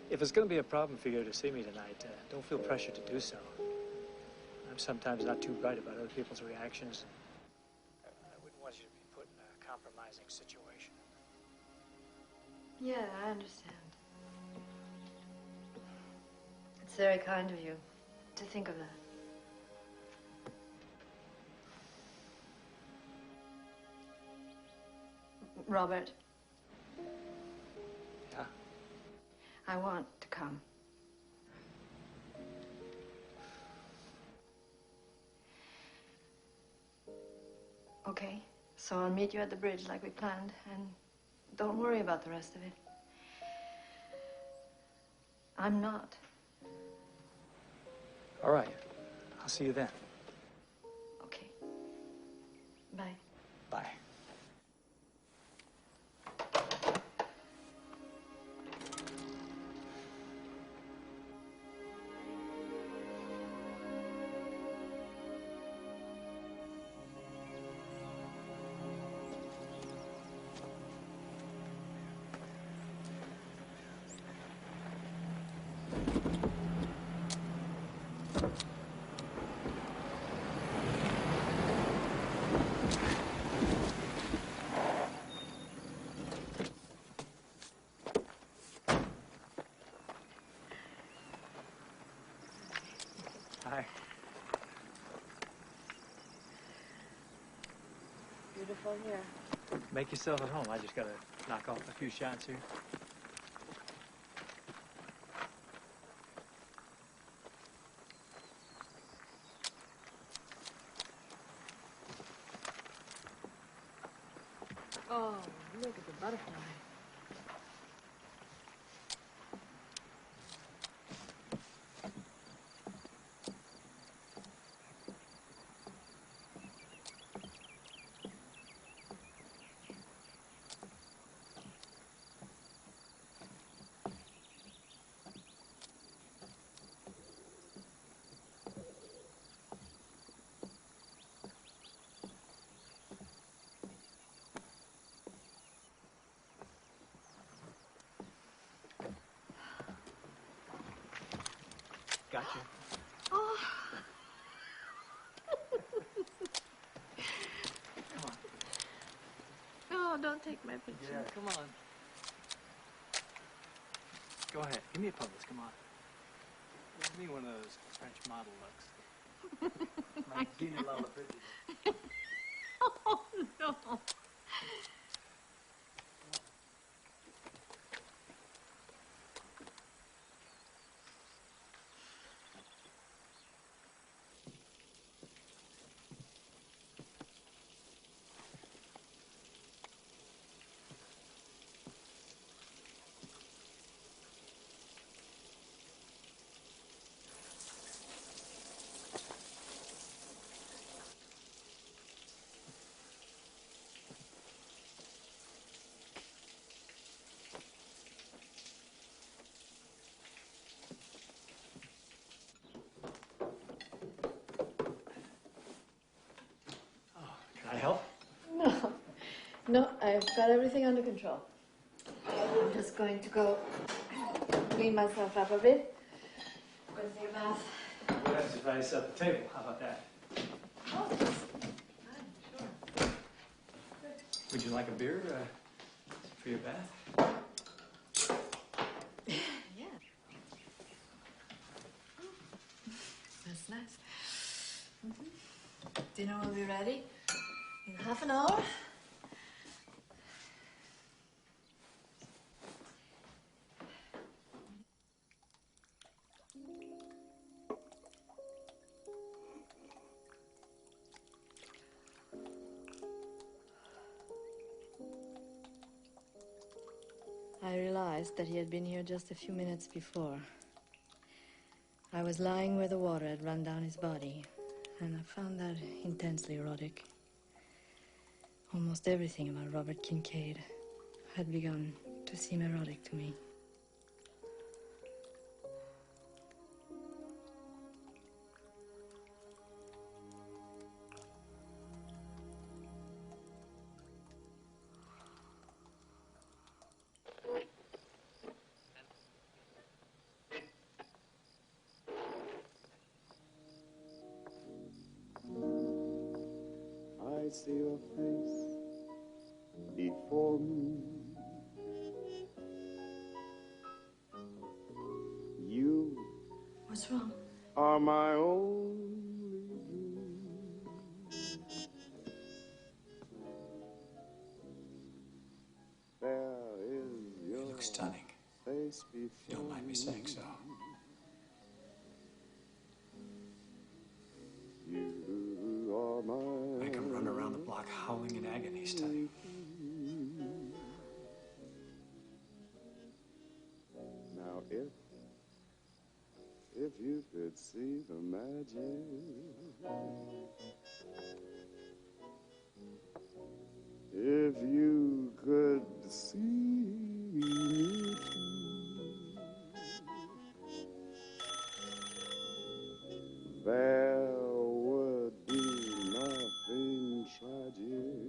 If it's going to be a problem for you to see me tonight, don't feel pressured to do so. I'm sometimes not too bright about other people's reactions. I wouldn't want you to be put in a compromising situation. Yeah, I understand. It's very kind of you. to think of that. Robert. Yeah? I want to come. Okay, so I'll meet you at the bridge like we planned, and don't worry about the rest of it. I'm not. All right. I'll see you then. Okay. Bye. Bye. Hi. Beautiful here. Make yourself at home. I just gotta knock off a few shots here. Oh, look at the butterfly. Gotcha. Oh. Come on. No, don't take my picture. Yeah, come on. Go ahead. Give me a pose. Come on. Give me one of those French model looks. My Gina Lollipold. Oh, no. Can I help? No. No, I've got everything under control. I'm just going to go clean myself up a bit with your bath. What happens if I set the table? How about that? Oh, that's fine, sure. Would you like a beer for your bath? Yeah. That's nice. Dinner will be ready in half an hour. I realized that he had been here just a few minutes before. I was lying where the water had run down his body, and I found that intensely erotic. Almost everything about Robert Kincaid had begun to seem erotic to me. I see your face before me. You. What's wrong? are my only dream. There is your You look stunning. face If you don't mind me saying so. You are my I can run around the block howling in agony, stunning. Now if you could see the magic, if you could see me too, there would be nothing tragic.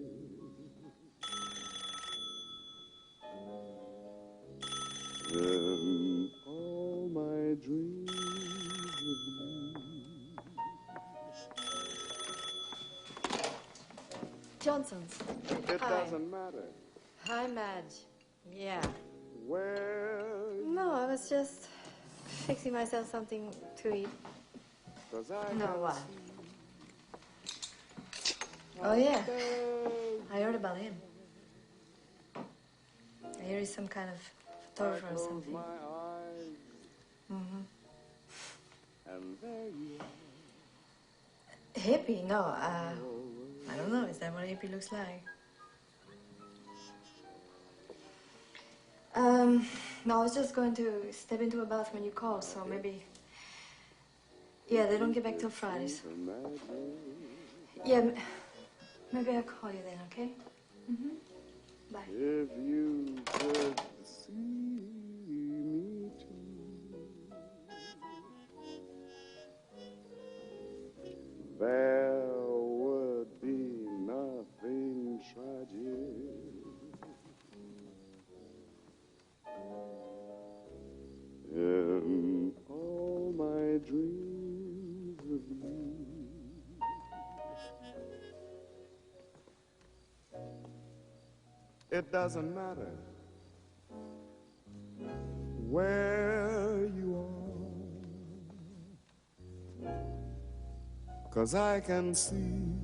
All my dreams of you. Johnson's. It Hi. doesn't matter Hi, Madge. Yeah. where. No, I was just fixing myself something to eat. 'Cause I No, can why? see Oh, yeah. how I heard about him. I hear he's some kind of photographer or close something. my eyes, Mm-hmm. and there you Hippie? No, I don't know. Is that what a hippie looks like? No, I was just going to step into a bath when you called, so maybe... Yeah, they don't get back till Fridays. are. The magic. Yeah, maybe I'll call you then, okay? Mm-hmm. Bye. If you could see me too, there would be nothing tragic. In all my dreams of you. It doesn't matter where you are, 'cause I can see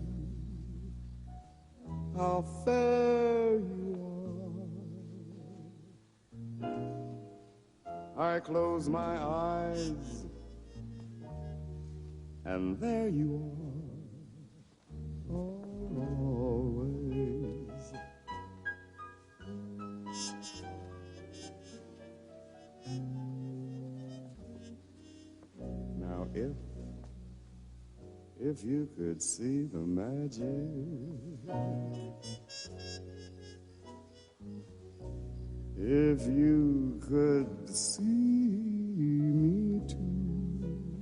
how fair you are. I close my eyes, and there you are, always. Now if you could see the magic, if you could see me too,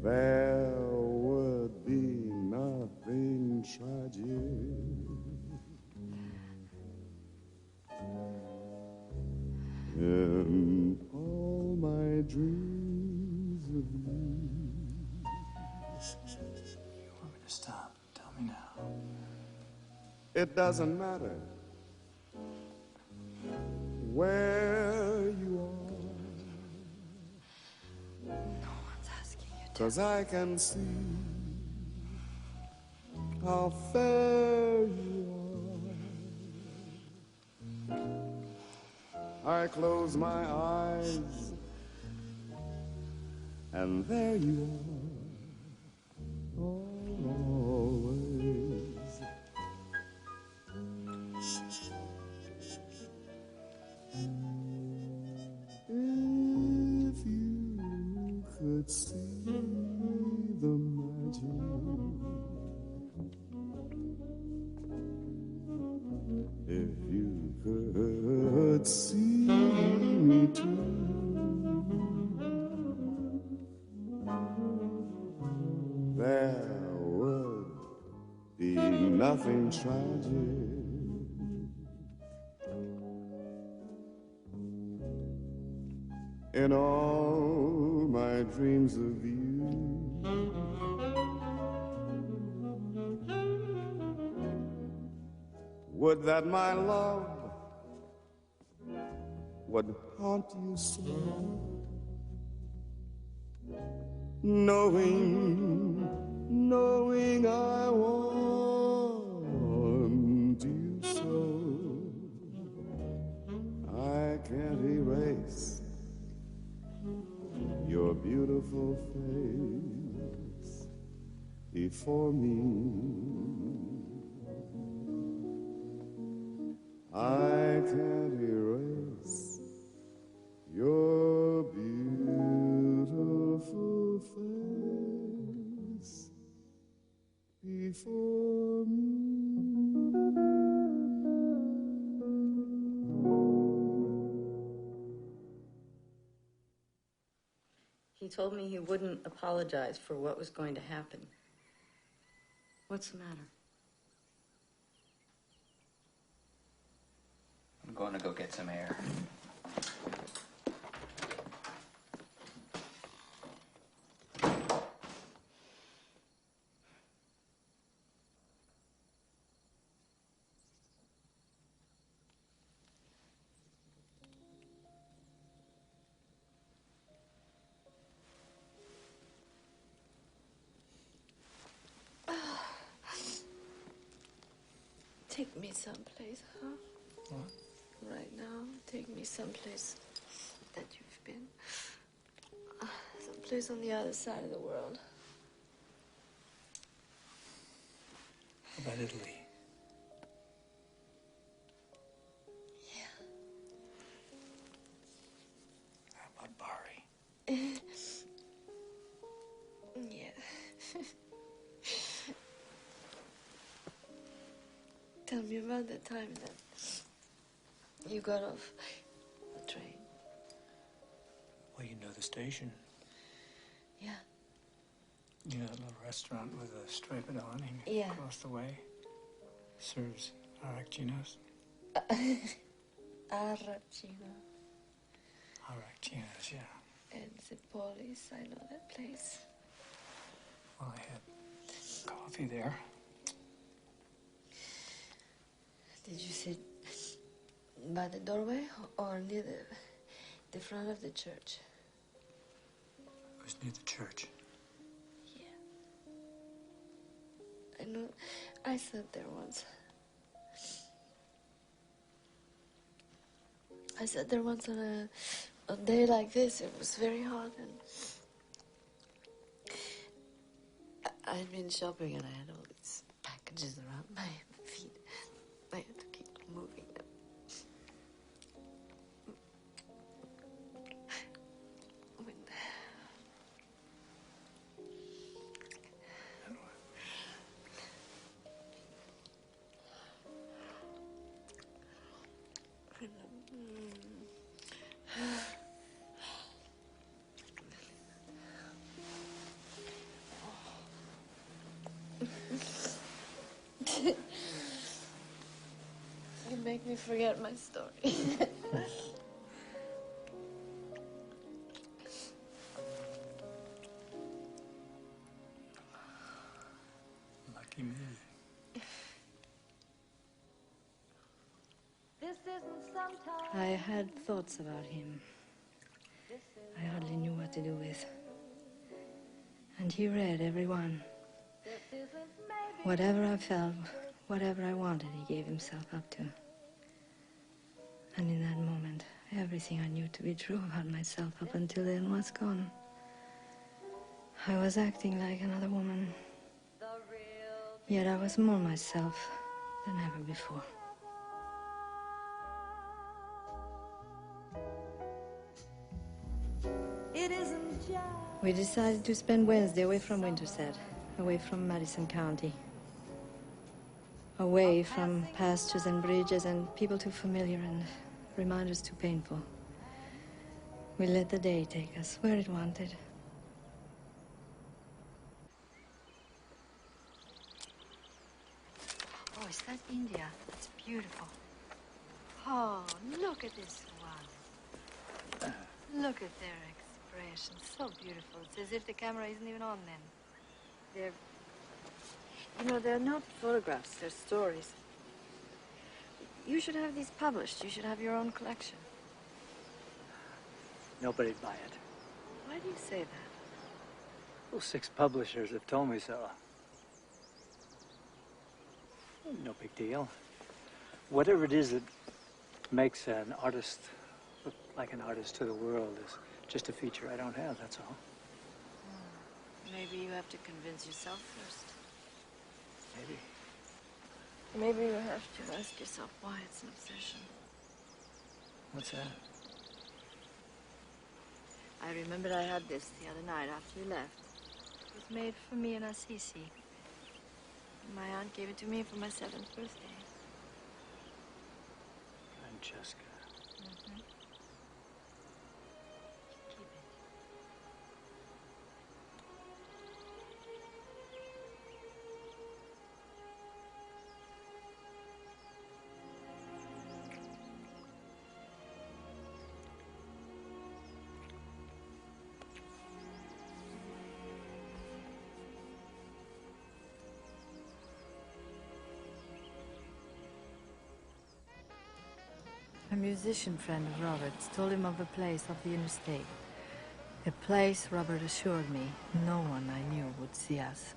there would be nothing tragic. In all my dreams of you. You want me to stop? Tell me now. It doesn't matter where you are, No one's asking you to. 'cause I can see how fair you are. I close my eyes, and there you are, always. If you could see the magic, if you could see me too, there would be nothing tragic. In all my dreams of you, would that my love would haunt you so, knowing I want you so. I can't erase your beautiful face before me. I can't erase your beautiful face before me. He told me he wouldn't apologize for what was going to happen. What's the matter? I'm going to go get some air. Take me someplace, huh? What? Right now, take me someplace that you've been. Someplace on the other side of the world. How about Italy? Yeah. How about Bari? Yeah. Tell me about the time that you got off the train. Well, you know the station. Yeah. You know that little restaurant with a striped awning Yeah. across the way? Serves arachinos. Arrachino. Arachinos, yeah. And the police, I know that place. Well, I had coffee there. Did you sit by the doorway or near the front of the church? It was near the church. Yeah. I know. I sat there once. I sat there once on a day like this. It was very hot, and I'd been shopping, and I had all these packages around my feet. I had to keep moving them. You make me forget my story. Lucky me. I had thoughts about him. I hardly knew what to do with. And he read every one. Whatever I felt, whatever I wanted, he gave himself up to. And in that moment, everything I knew to be true about myself up until then was gone. I was acting like another woman. Yet I was more myself than ever before. We decided to spend Wednesday away from Winterset, away from Madison County. Away from pastures and bridges and people too familiar and reminders too painful. We let the day take us where it wanted. Oh, is that India? That's beautiful. Oh, look at this one. Look at their expression. So beautiful. It's as if the camera isn't even on them. They're not photographs, they're stories. You should have these published. You should have your own collection. Nobody'd buy it. Why do you say that? Well, 6 publishers have told me so. No big deal. Whatever it is that makes an artist look like an artist to the world is just a feature I don't have, that's all. Maybe you have to convince yourself first. Maybe. Maybe you have to ask yourself why it's an obsession. What's that? I remembered I had this the other night after you left. It was made for me in Assisi. My aunt gave it to me for my 7th birthday. Francesca. Mm-hmm. Keep it. A musician friend of Robert's told him of a place off the interstate. A place, Robert assured me, no one I knew would see us.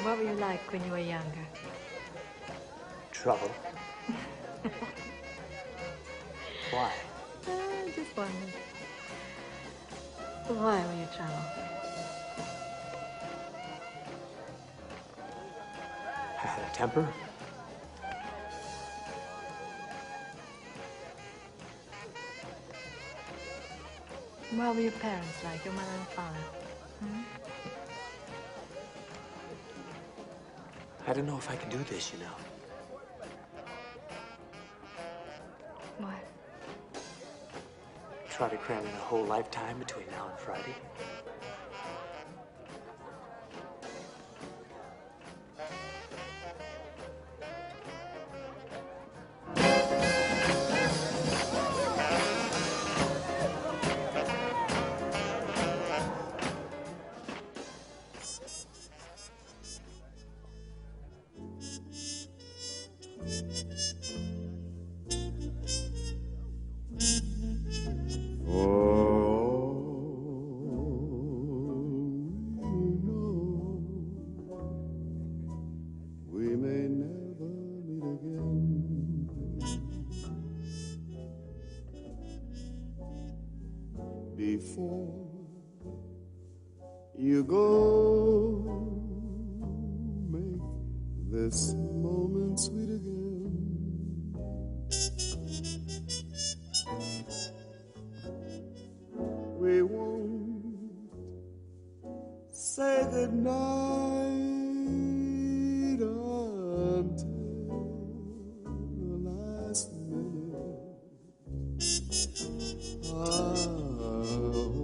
What were you like when you were younger? Trouble. Why? I just wondered. Why were you trouble? I had a temper. What were your parents like, your mother and father? Hmm? I don't know if I can do this, you know. What? Try to cram in a whole lifetime between now and Friday. We may never meet again. Before you go, make this moment sweet again. We won't say goodnight until the last minute. I'll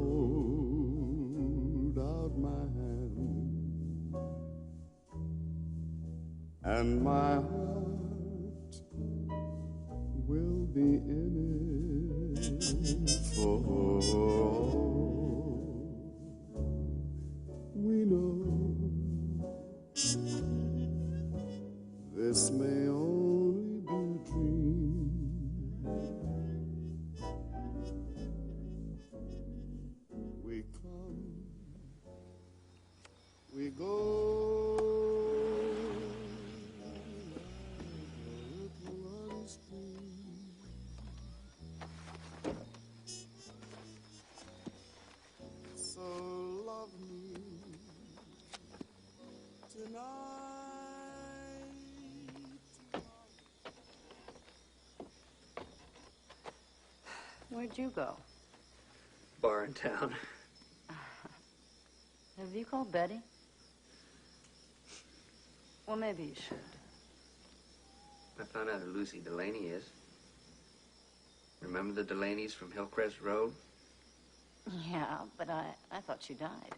hold out my hand, and my heart will be in it for all we know. This may only be a dream, Where'd you go? Bar in town. Have you called Betty? Well, maybe you should. I found out who Lucy Delaney is. Remember the Delaney's from Hillcrest Road? Yeah, but I thought she died.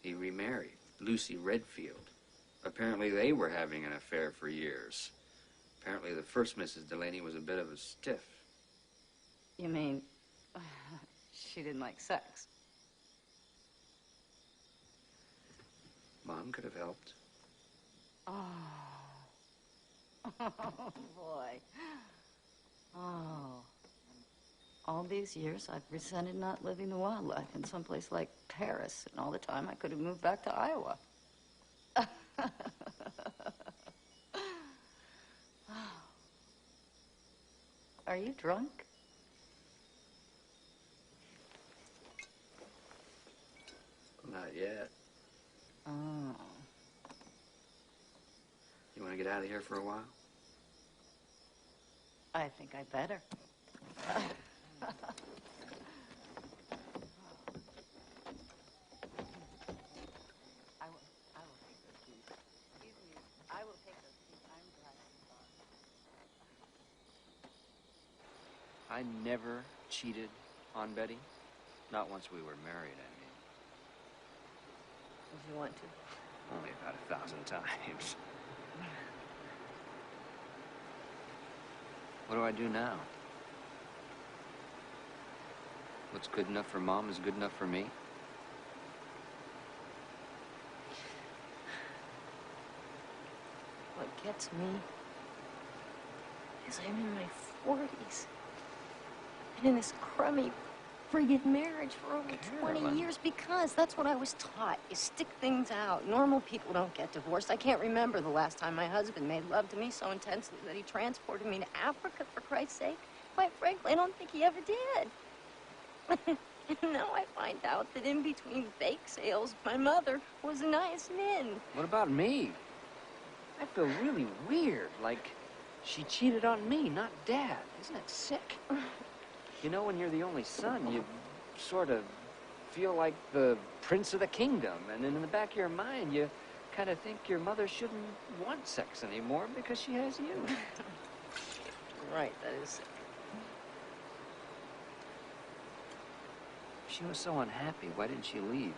He remarried Lucy Redfield. Apparently they were having an affair for years. Apparently the first Mrs. Delaney was a bit of a stiff. You mean she didn't like sex? Mom could have helped. Oh. Oh, boy. Oh. All these years, I've resented not living the wildlife in someplace like Paris, and all the time I could have moved back to Iowa. Are you drunk? Not yet. Oh. You want to get out of here for a while? I think I better. I will take those keys. Excuse me. I will take those keys. I'm driving the car. I never cheated on Betty. Not once we were married, I mean. If you want to. Only about 1,000 times. What do I do now? What's good enough for Mom is good enough for me? What gets me is I'm in my 40s. And in this crummy friggin' marriage for over 20 years because that's what I was taught. You stick things out. Normal people don't get divorced. I can't remember the last time my husband made love to me so intensely that he transported me to Africa, for Christ's sake. Quite frankly, I don't think he ever did. And now I find out that in between bake sales, my mother was a nice nin. What about me? I feel really weird, like she cheated on me, not Dad. Isn't that sick? You know, when you're the only son, you sort of feel like the prince of the kingdom. And then in the back of your mind, you kind of think your mother shouldn't want sex anymore because she has you. Right, that is sick. She was so unhappy. Why didn't she leave?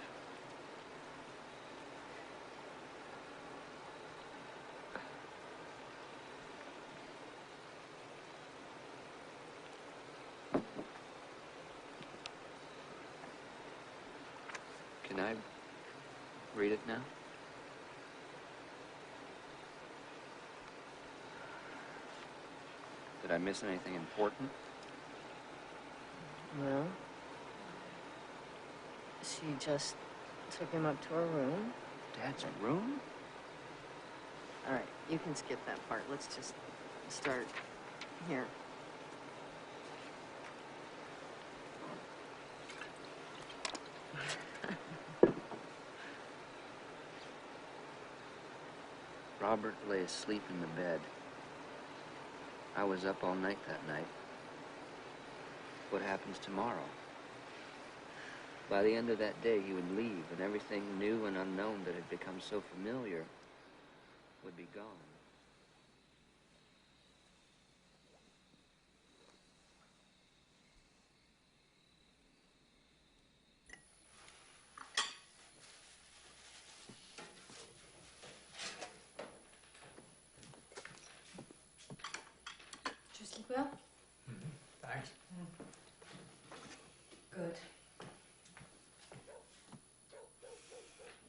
Can I read it now? Did I miss anything important? No. She just took him up to her room. Dad's room? All right, you can skip that part. Let's just start here. Robert lay asleep in the bed. I was up all night that night. What happens tomorrow? By the end of that day, he would leave, and everything new and unknown that had become so familiar would be gone. Did you sleep well? Thanks. Good.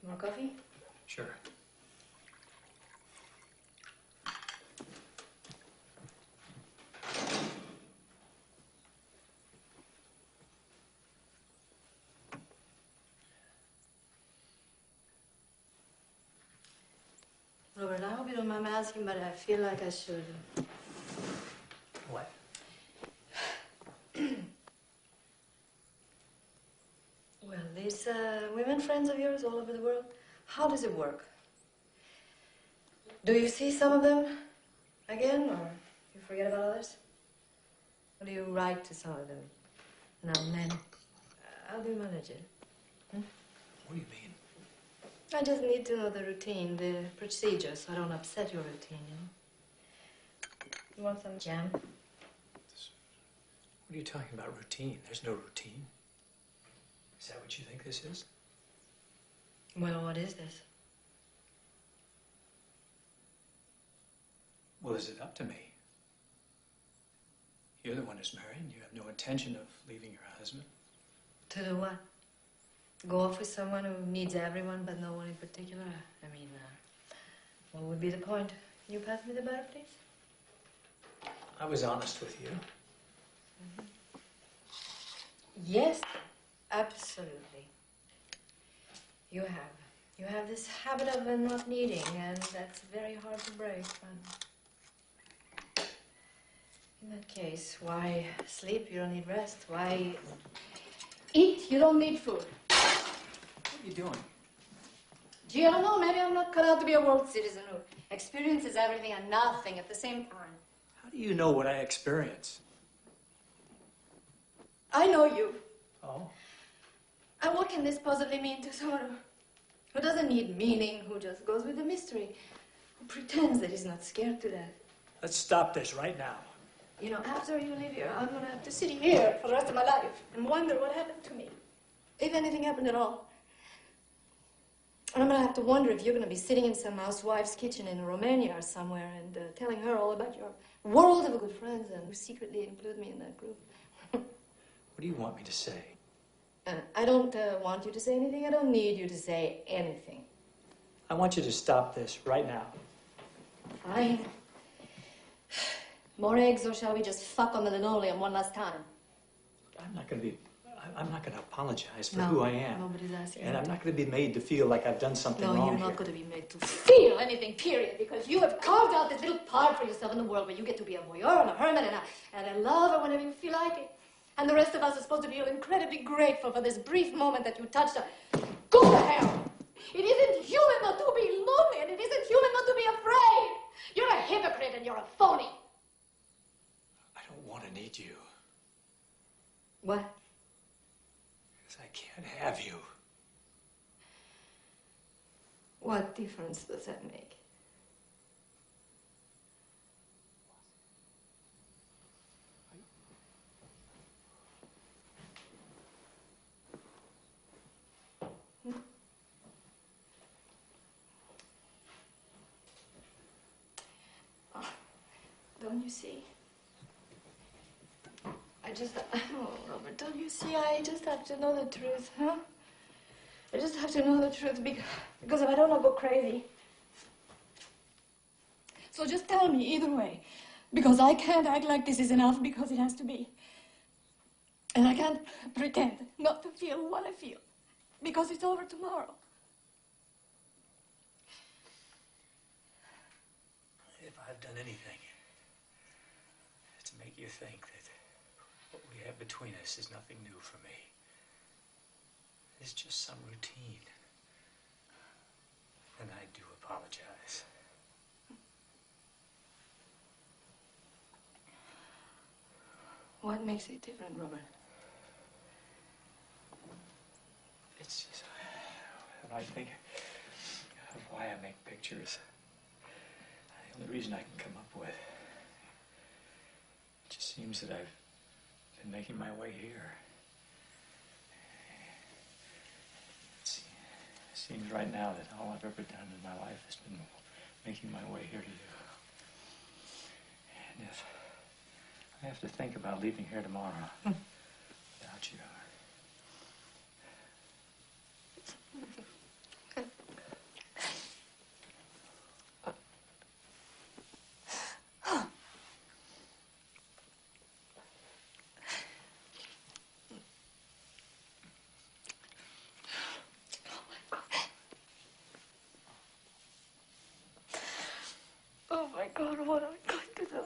More coffee? Sure. Robert, I hope you don't mind me asking, but I feel like I should. What? Well, these women friends of yours all over the world, how does it work? Do you see some of them again, or you forget about others? Or do you write to some of them now and then? How do you manage it? What do you mean? I just need to know the routine, the procedure, so I don't upset your routine, you know? You want some jam? What are you talking about, routine? There's no routine. Is that what you think this is? Well, what is this? Well, is it up to me? You're the one who's married, and you have no intention of leaving your husband. To do what? Go off with someone who needs everyone but no one in particular? I mean, what would be the point? You pass me the butter, please? I was honest with you. Mm-hmm. Yes, absolutely. You have this habit of not needing, and that's very hard to break. But in that case, why sleep? You don't need rest. Why eat? You don't need food. What are you doing? Gee, I don't know. Maybe I'm not cut out to be a world citizen who experiences everything and nothing at the same time. How do you know what I experience? I know you. Oh? And what can this possibly mean to someone who doesn't need meaning, who just goes with the mystery, who pretends that he's not scared to death? Let's stop this right now. You know, after you leave here, I'm gonna have to sit here for the rest of my life and wonder what happened to me, if anything happened at all. And I'm gonna have to wonder if you're gonna be sitting in some housewife's kitchen in Romania or somewhere and telling her all about your world of good friends and who secretly include me in that group. What do you want me to say? I don't want you to say anything. I don't need you to say anything. I want you to stop this right now. Fine. More eggs, or shall we just fuck on the linoleum one last time? I'm not going to apologize for who I am. Nobody's asking. And I'm not going to be made to feel like I've done something wrong No, you're here. not going to be made to feel anything, period, because you have carved out this little part for yourself in the world where you get to be a voyeur and a hermit and a lover whenever you feel like it. And the rest of us are supposed to feel incredibly grateful for this brief moment that you touched us. Go to hell! It isn't human not to be lonely, and it isn't human not to be afraid. You're a hypocrite and you're a phony. I don't want to need you. What? Because I can't have you. What difference does that make? Don't you see? Oh, Robert, don't you see? I just have to know the truth, huh? I just have to know the truth because if I don't, I'll go crazy. So just tell me either way, because I can't act like this is enough because it has to be. And I can't pretend not to feel what I feel because it's over tomorrow. If I've done anything to make you think that what we have between us is nothing new for me, it's just some routine, then I do apologize. What makes it different, Robert? It's just when I think of why I make pictures, the only reason I can come up with, it just seems that I've been making my way here. It seems right now that all I've ever done in my life has been making my way here to you. And if I have to think about leaving here tomorrow without you, Oh my God, what am I going to do?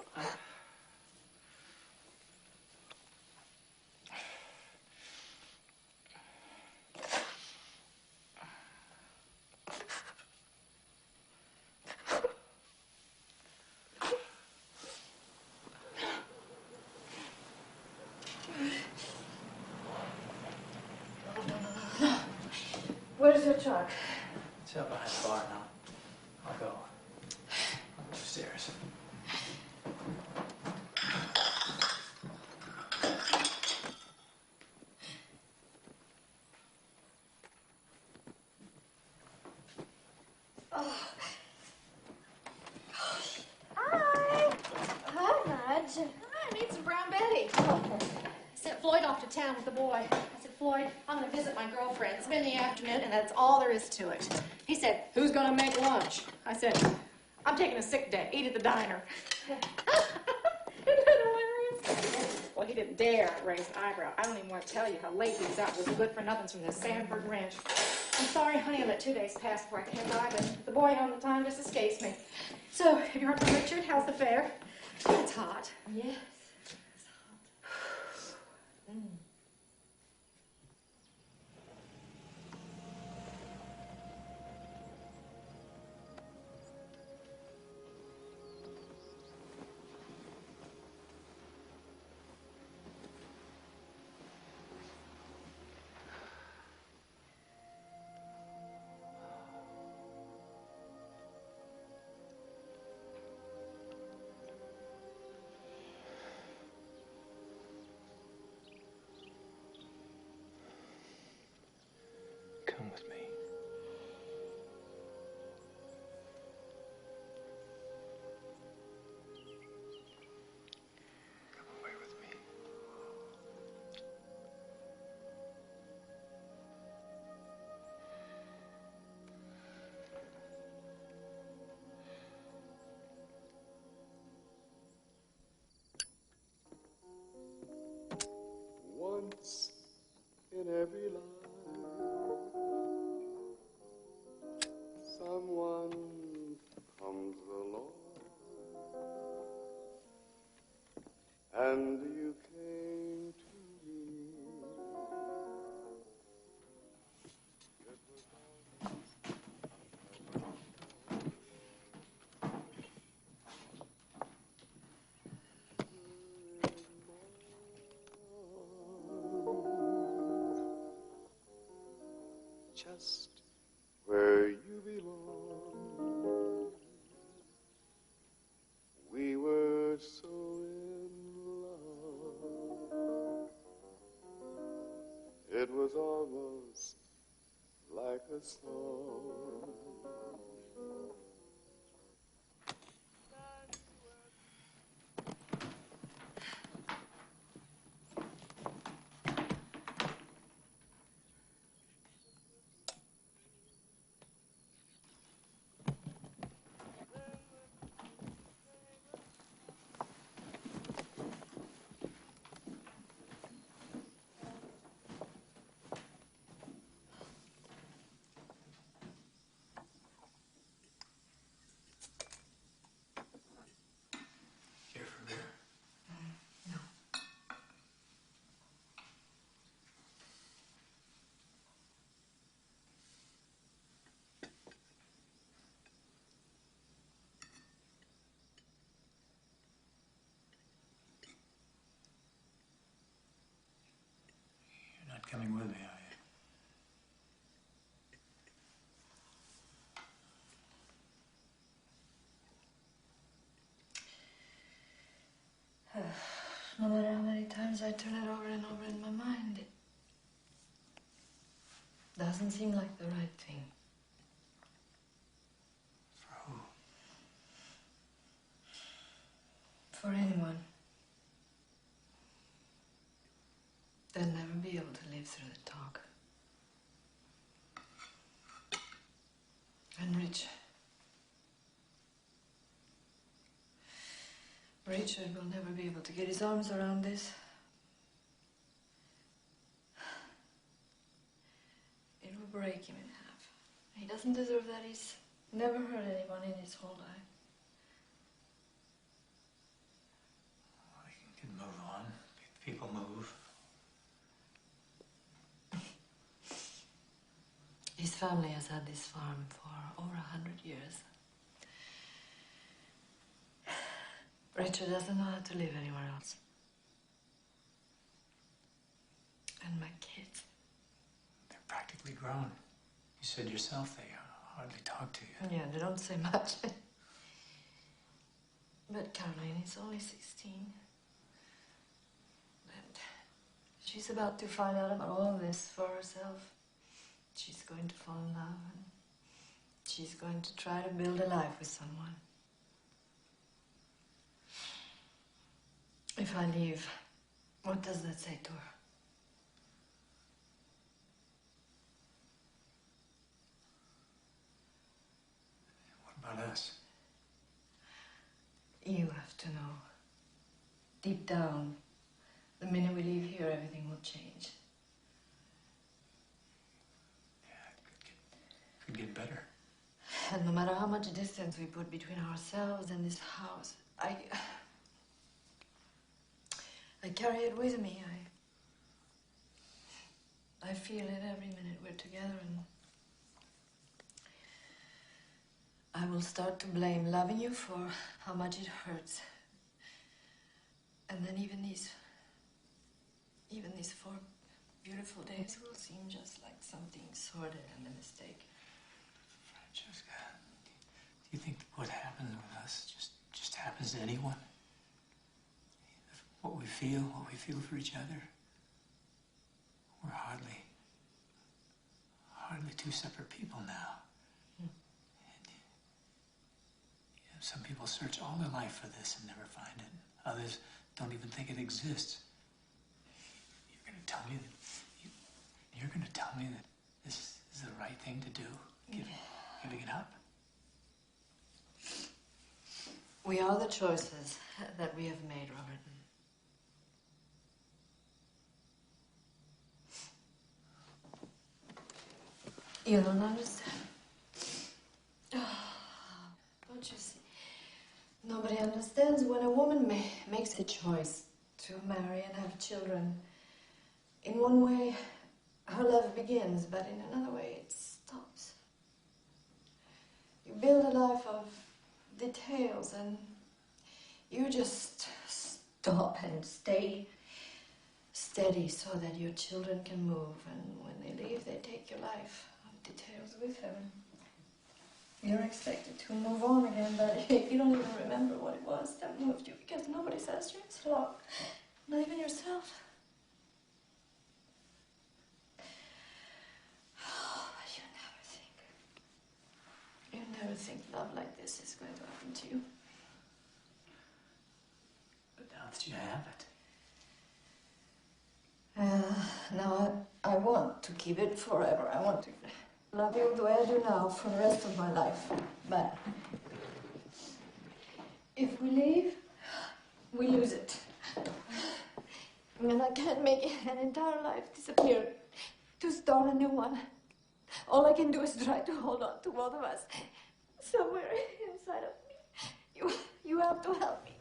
Where's your truck? It's out behind the bar now. I'll go. I'll go upstairs. Hi, meet some Brown Betty. Sent Floyd off to town with the boy. I said, Floyd, I'm going to visit my girlfriend. It's been the afternoon, and that's all there is to it. He said, who's going to make lunch? I said, I'm taking a sick day. Eat at the diner. Isn't that hilarious? Well, he didn't dare raise an eyebrow. I don't even want to tell you how late he was out with the good-for-nothings from the Sanford Ranch. I'm sorry, honey, I let 2 days pass before I came by, but the boy on the time just escapes me. So, have you heard from Richard? How's the fare? It's hot. Yes. Come with me. Come away with me. Once in every life, someone comes along, and you came to me. Just where you belong. We were so in love. It was almost like a song. Care for beer? You're not coming with me, are you? No matter how many times I turn it over and over in my mind, it doesn't seem like the right thing. For who? For anyone. They'll never be able to live through the talk. And Richard will never be able to get his arms around this. It will break him in half. He doesn't deserve that. He's never hurt anyone in his whole life. We can move on. People move. His family has had this farm for over 100 years. Richard doesn't know how to live anywhere else. And my kids. They're practically grown. You said yourself they hardly talk to you. Yeah, they don't say much. But Caroline is only 16. And she's about to find out about all this for herself. She's going to fall in love, and she's going to try to build a life with someone. If I leave, what does that say to her? What about us? You have to know. Deep down, the minute we leave here, everything will change. Could get better. And no matter how much distance we put between ourselves and this house, I carry it with me. I feel it every minute we're together, and I will start to blame loving you for how much it hurts. And then even these 4 beautiful days will seem just like something sordid and a mistake. Francesca, do you think what happens with us just happens to anyone? What we feel for each other, we're hardly two separate people now. And, some people search all their life for this and never find it. Others don't even think it exists. You're going to tell me that this is the right thing to do? Giving it up? We are the choices that we have made, Robert. You don't understand. Don't you see? Nobody understands when a woman makes a choice to marry and have children. In one way, her love begins, but in another way, it stops. You build a life of details, and you just stop and stay steady so that your children can move, and when they leave, they take your life of details with them. You're expected to move on again, but you don't even remember what it was that moved you, because nobody says you're in slow, not even yourself. Oh, but you never think love like this is going to happen to you. But now that you have it. Now I want to keep it forever. I want to love you the way I do now for the rest of my life. But if we leave, we lose it. And I can't make an entire life disappear to start a new one. All I can do is try to hold on to both of us. Somewhere inside of me, you have to help me.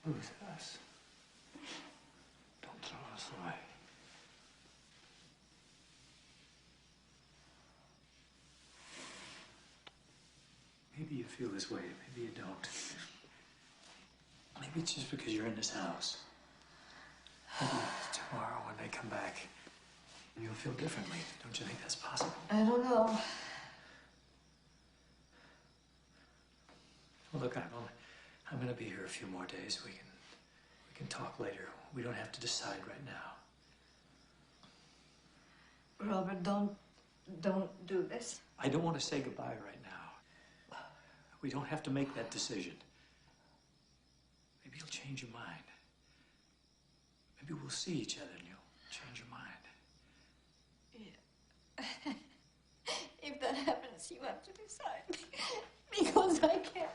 Lose us. Don't throw us away. Maybe you feel this way, maybe you don't. Maybe it's just because you're in this house. Maybe tomorrow when they come back, you'll feel differently. Don't you think that's possible? I don't know. Well, look, I'm going to be here a few more days. We can talk later. We don't have to decide right now. Robert, don't do this. I don't want to say goodbye right now. We don't have to make that decision. Maybe you'll change your mind. Maybe we'll see each other and you'll change your mind. Yeah. If that happens, you have to decide. Because I can't.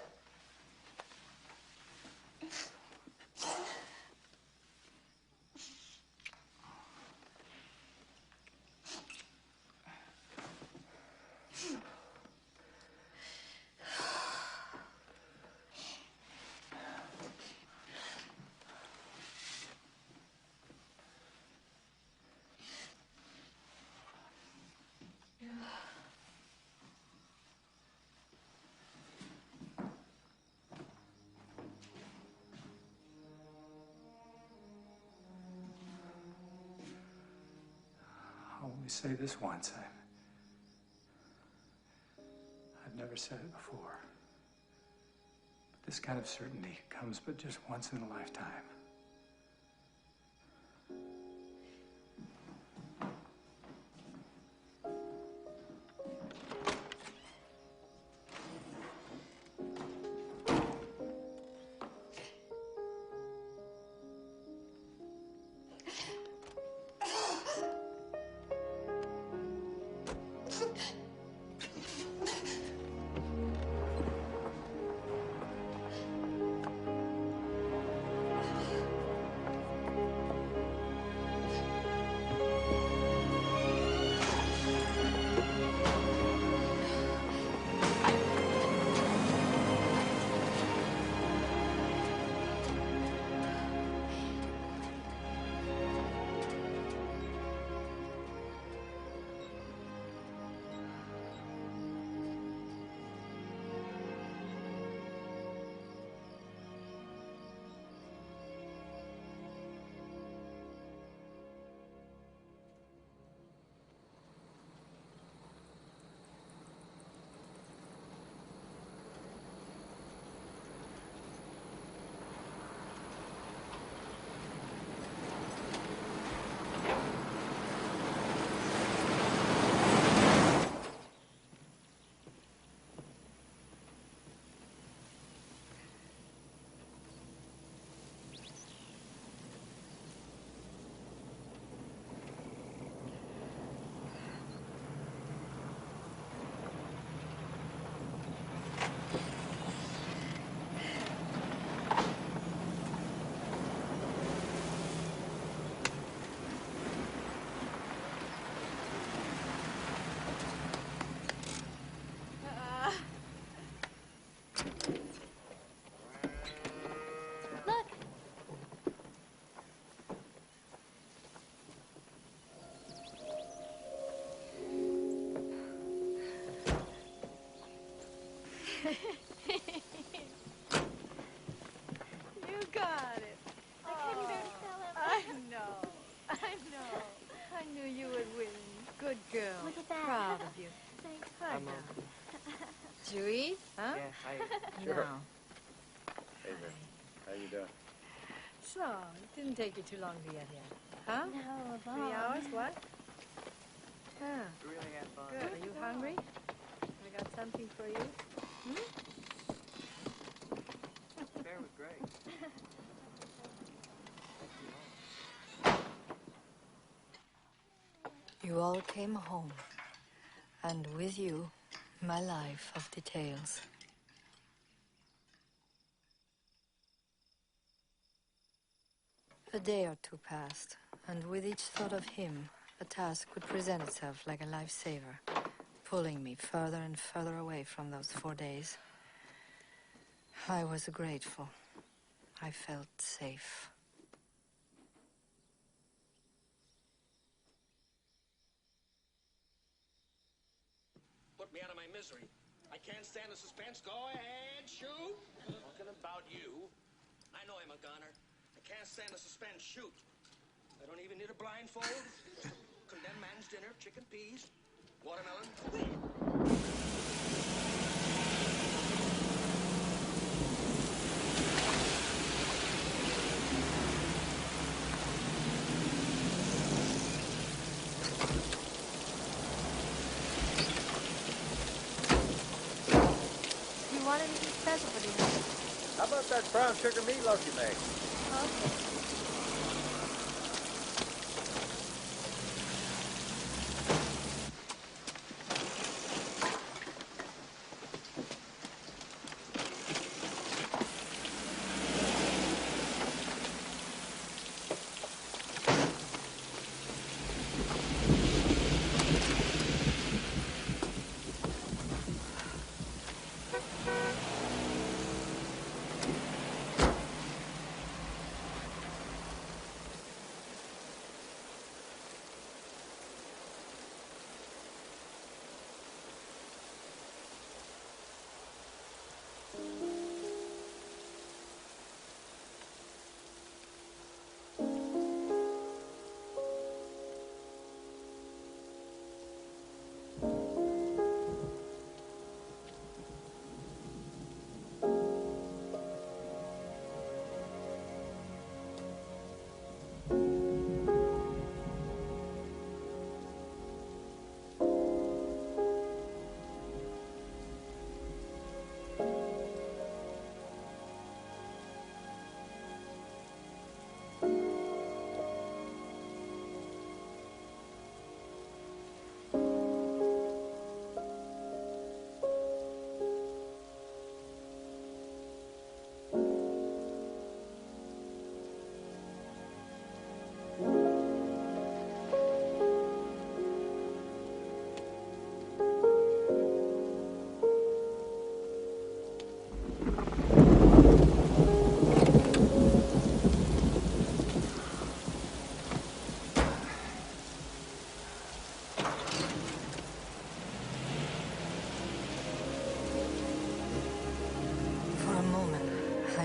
say this once. I've never said it before. But this kind of certainty comes but just once in a lifetime. You got it. I couldn't bear to tell him. I know. I knew you would win. Good girl. Look at that. Proud of you. Thanks. Hi, Dad. Did you eat? Huh? Yeah, I... No. Hey there. How you doing? So, it didn't take you too long to get here. Huh? No, 3 hours, what? Huh. Really had fun. Good. Are you hungry? I got something for you. Fair was great. You all came home, and with you, my life of details. A day or two passed, and with each thought of him, a task would present itself like a lifesaver, pulling me further and further away from those 4 days. I was grateful. I felt safe. Put me out of my misery. I can't stand the suspense. Go ahead, shoot. Talking about you. I know I'm a gunner. I can't stand the suspense. Shoot. I don't even need a blindfold. Condemned man's dinner, chicken peas, watermelon. You want anything special for dinner? How about that brown sugar meatloaf you make? Okay.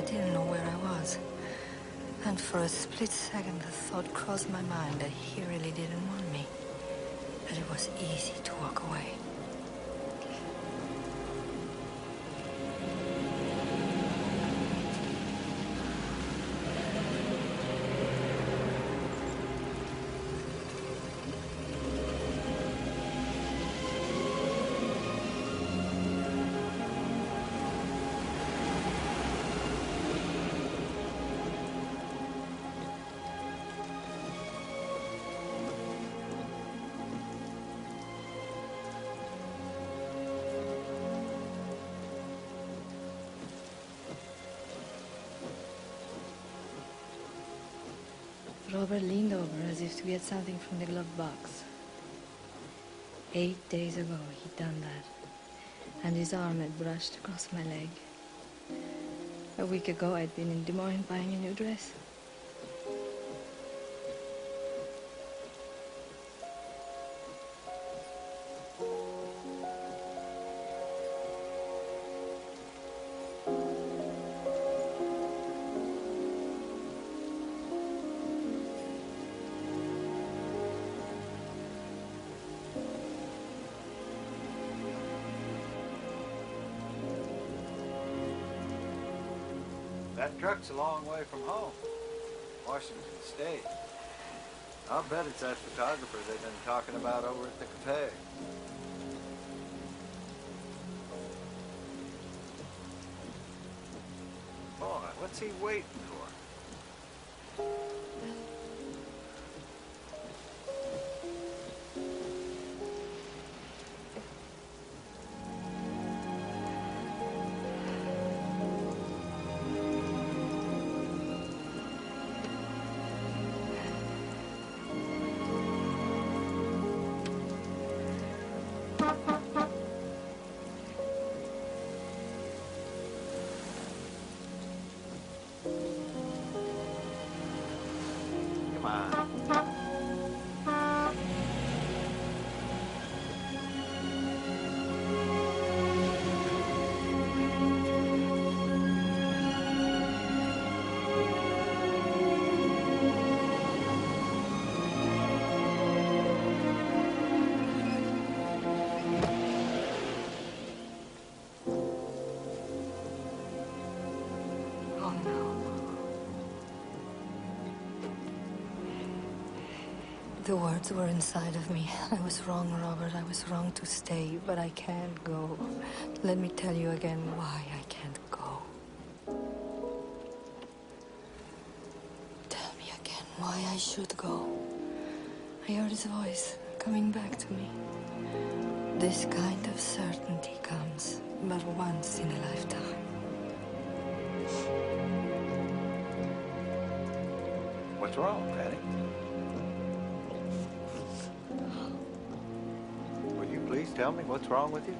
didn't know where I was. And for a split second, the thought crossed my mind that he really didn't want me. That it was easy to walk away. Robert leaned over as if to get something from the glove box. 8 days ago, he'd done that, and his arm had brushed across my leg. A week ago, I'd been in Des Moines buying a new dress. That truck's a long way from home. Washington State. I'll bet it's that photographer they've been talking about over at the cafe. Boy, what's he waiting for? Come on. Oh, no. The words were inside of me. I was wrong, Robert. I was wrong to stay, but I can't go. Let me tell you again why I can't go. Tell me again why I should go. I heard his voice coming back to me. This kind of certainty comes but once in a lifetime. What's wrong, Patty? Will you please tell me what's wrong with you?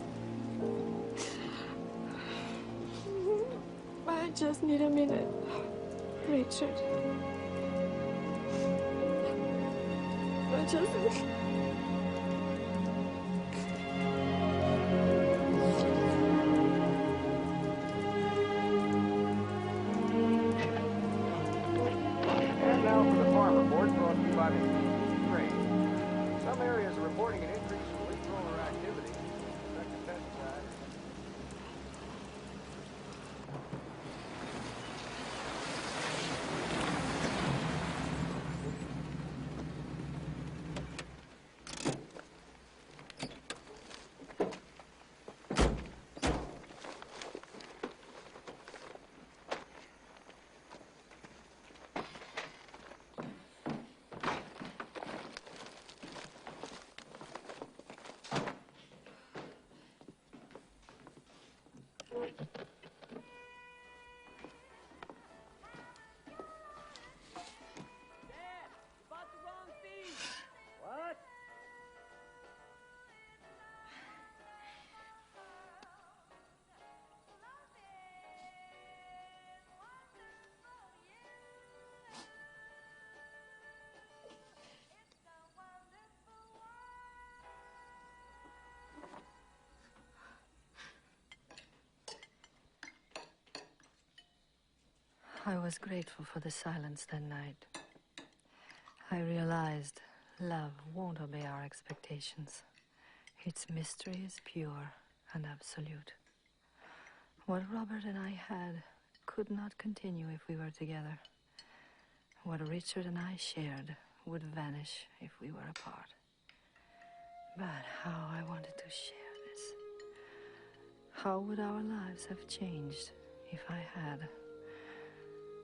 I just need a minute, Richard. I just... And now for the farm report brought to you by the trade. Some areas are reporting an increase in leaf roller activity. Expect pesticide. What? I was grateful for the silence that night. I realized love won't obey our expectations. Its mystery is pure and absolute. What Robert and I had could not continue if we were together. What Richard and I shared would vanish if we were apart. But how I wanted to share this. How would our lives have changed if I had?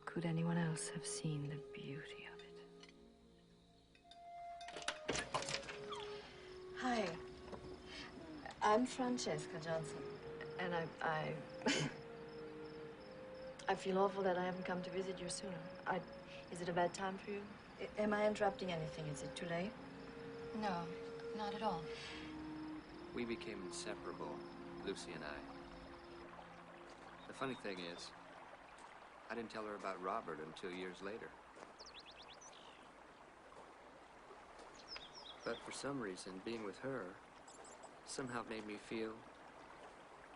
Could anyone else have seen the beauty of it? Hi. I'm Francesca Johnson. And I I feel awful that I haven't come to visit you sooner. Is it a bad time for you? Am I interrupting anything? Is it too late? No, not at all. We became inseparable, Lucy and I. The funny thing is, I didn't tell her about Robert until years later. But for some reason, being with her somehow made me feel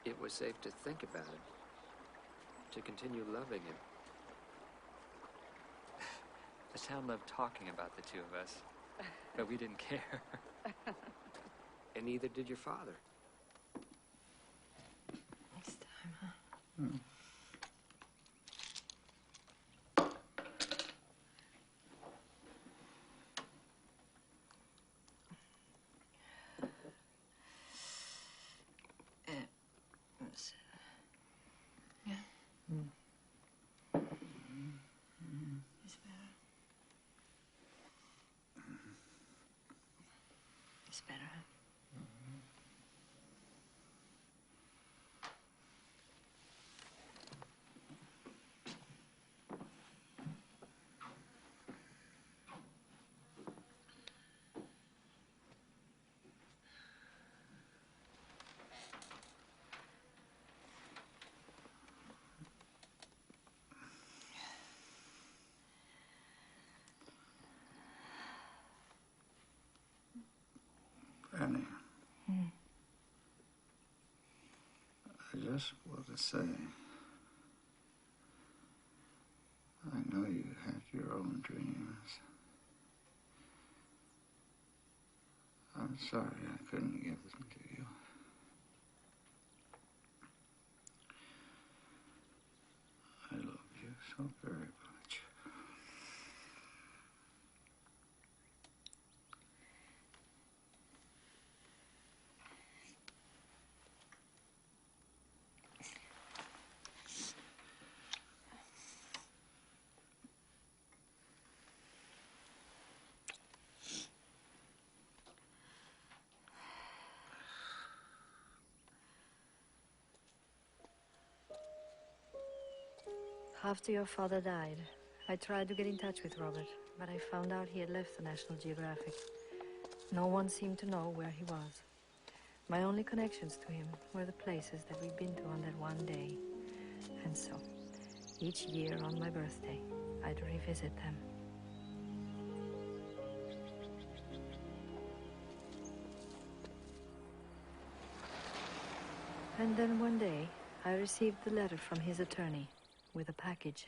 it was safe to think about him, to continue loving him. The town loved talking about the two of us, but we didn't care. And neither did your father. Next time, huh? Hmm. Yeah. Hmm. It's better. It's better, huh? Annie. I just want to say, I know you had your own dreams. I'm sorry I couldn't give them to you. I love you so very much. After your father died, I tried to get in touch with Robert, but I found out he had left the National Geographic. No one seemed to know where he was. My only connections to him were the places that we'd been to on that one day. And so, each year on my birthday, I'd revisit them. And then one day, I received the letter from his attorney with a package.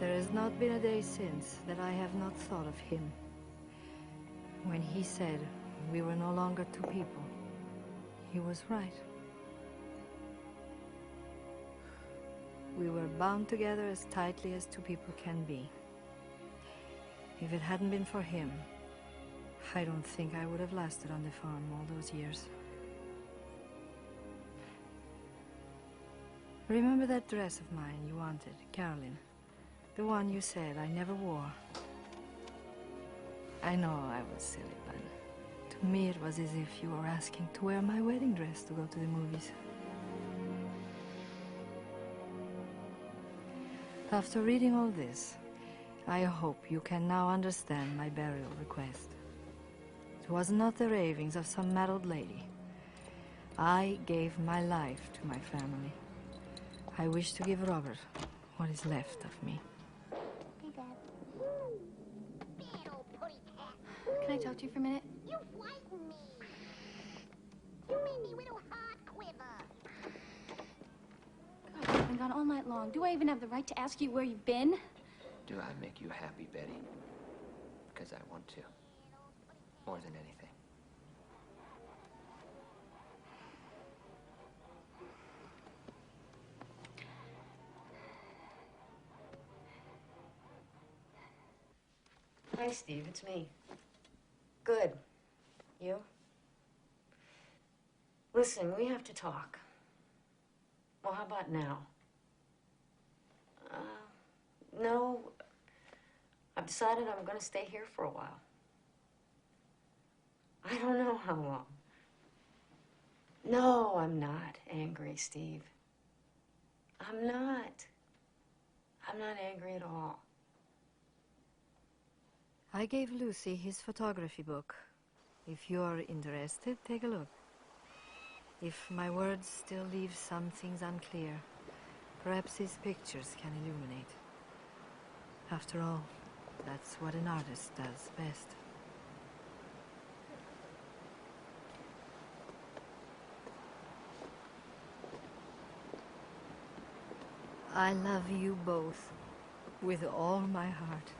There has not been a day since that I have not thought of him. When he said we were no longer two people, he was right. We were bound together as tightly as two people can be. If it hadn't been for him, I don't think I would have lasted on the farm all those years. Remember that dress of mine you wanted, Carolyn? The one you said I never wore. I know I was silly, but to me it was as if you were asking to wear my wedding dress to go to the movies. After reading all this, I hope you can now understand my burial request. It was not the ravings of some mad old lady. I gave my life to my family. I wish to give Robert what is left of me. Hey, Dad. Can I talk to you for a minute? You frighten me. You made me little heart quiver. God, I've been gone all night long. Do I even have the right to ask you where you've been? Do I make you happy, Betty? Because I want to. More than anything. Hi, Steve. It's me. Good. You? Listen, we have to talk. Well, how about now? No. I've decided I'm going to stay here for a while. I don't know how long. No, I'm not angry, Steve. I'm not. I'm not angry at all. I gave Lucy his photography book. If you're interested, take a look. If my words still leave some things unclear, perhaps his pictures can illuminate. After all, that's what an artist does best. I love you both with all my heart.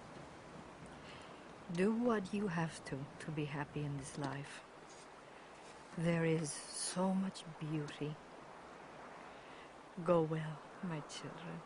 Do what you have to be happy in this life. There is so much beauty. Go well, my children.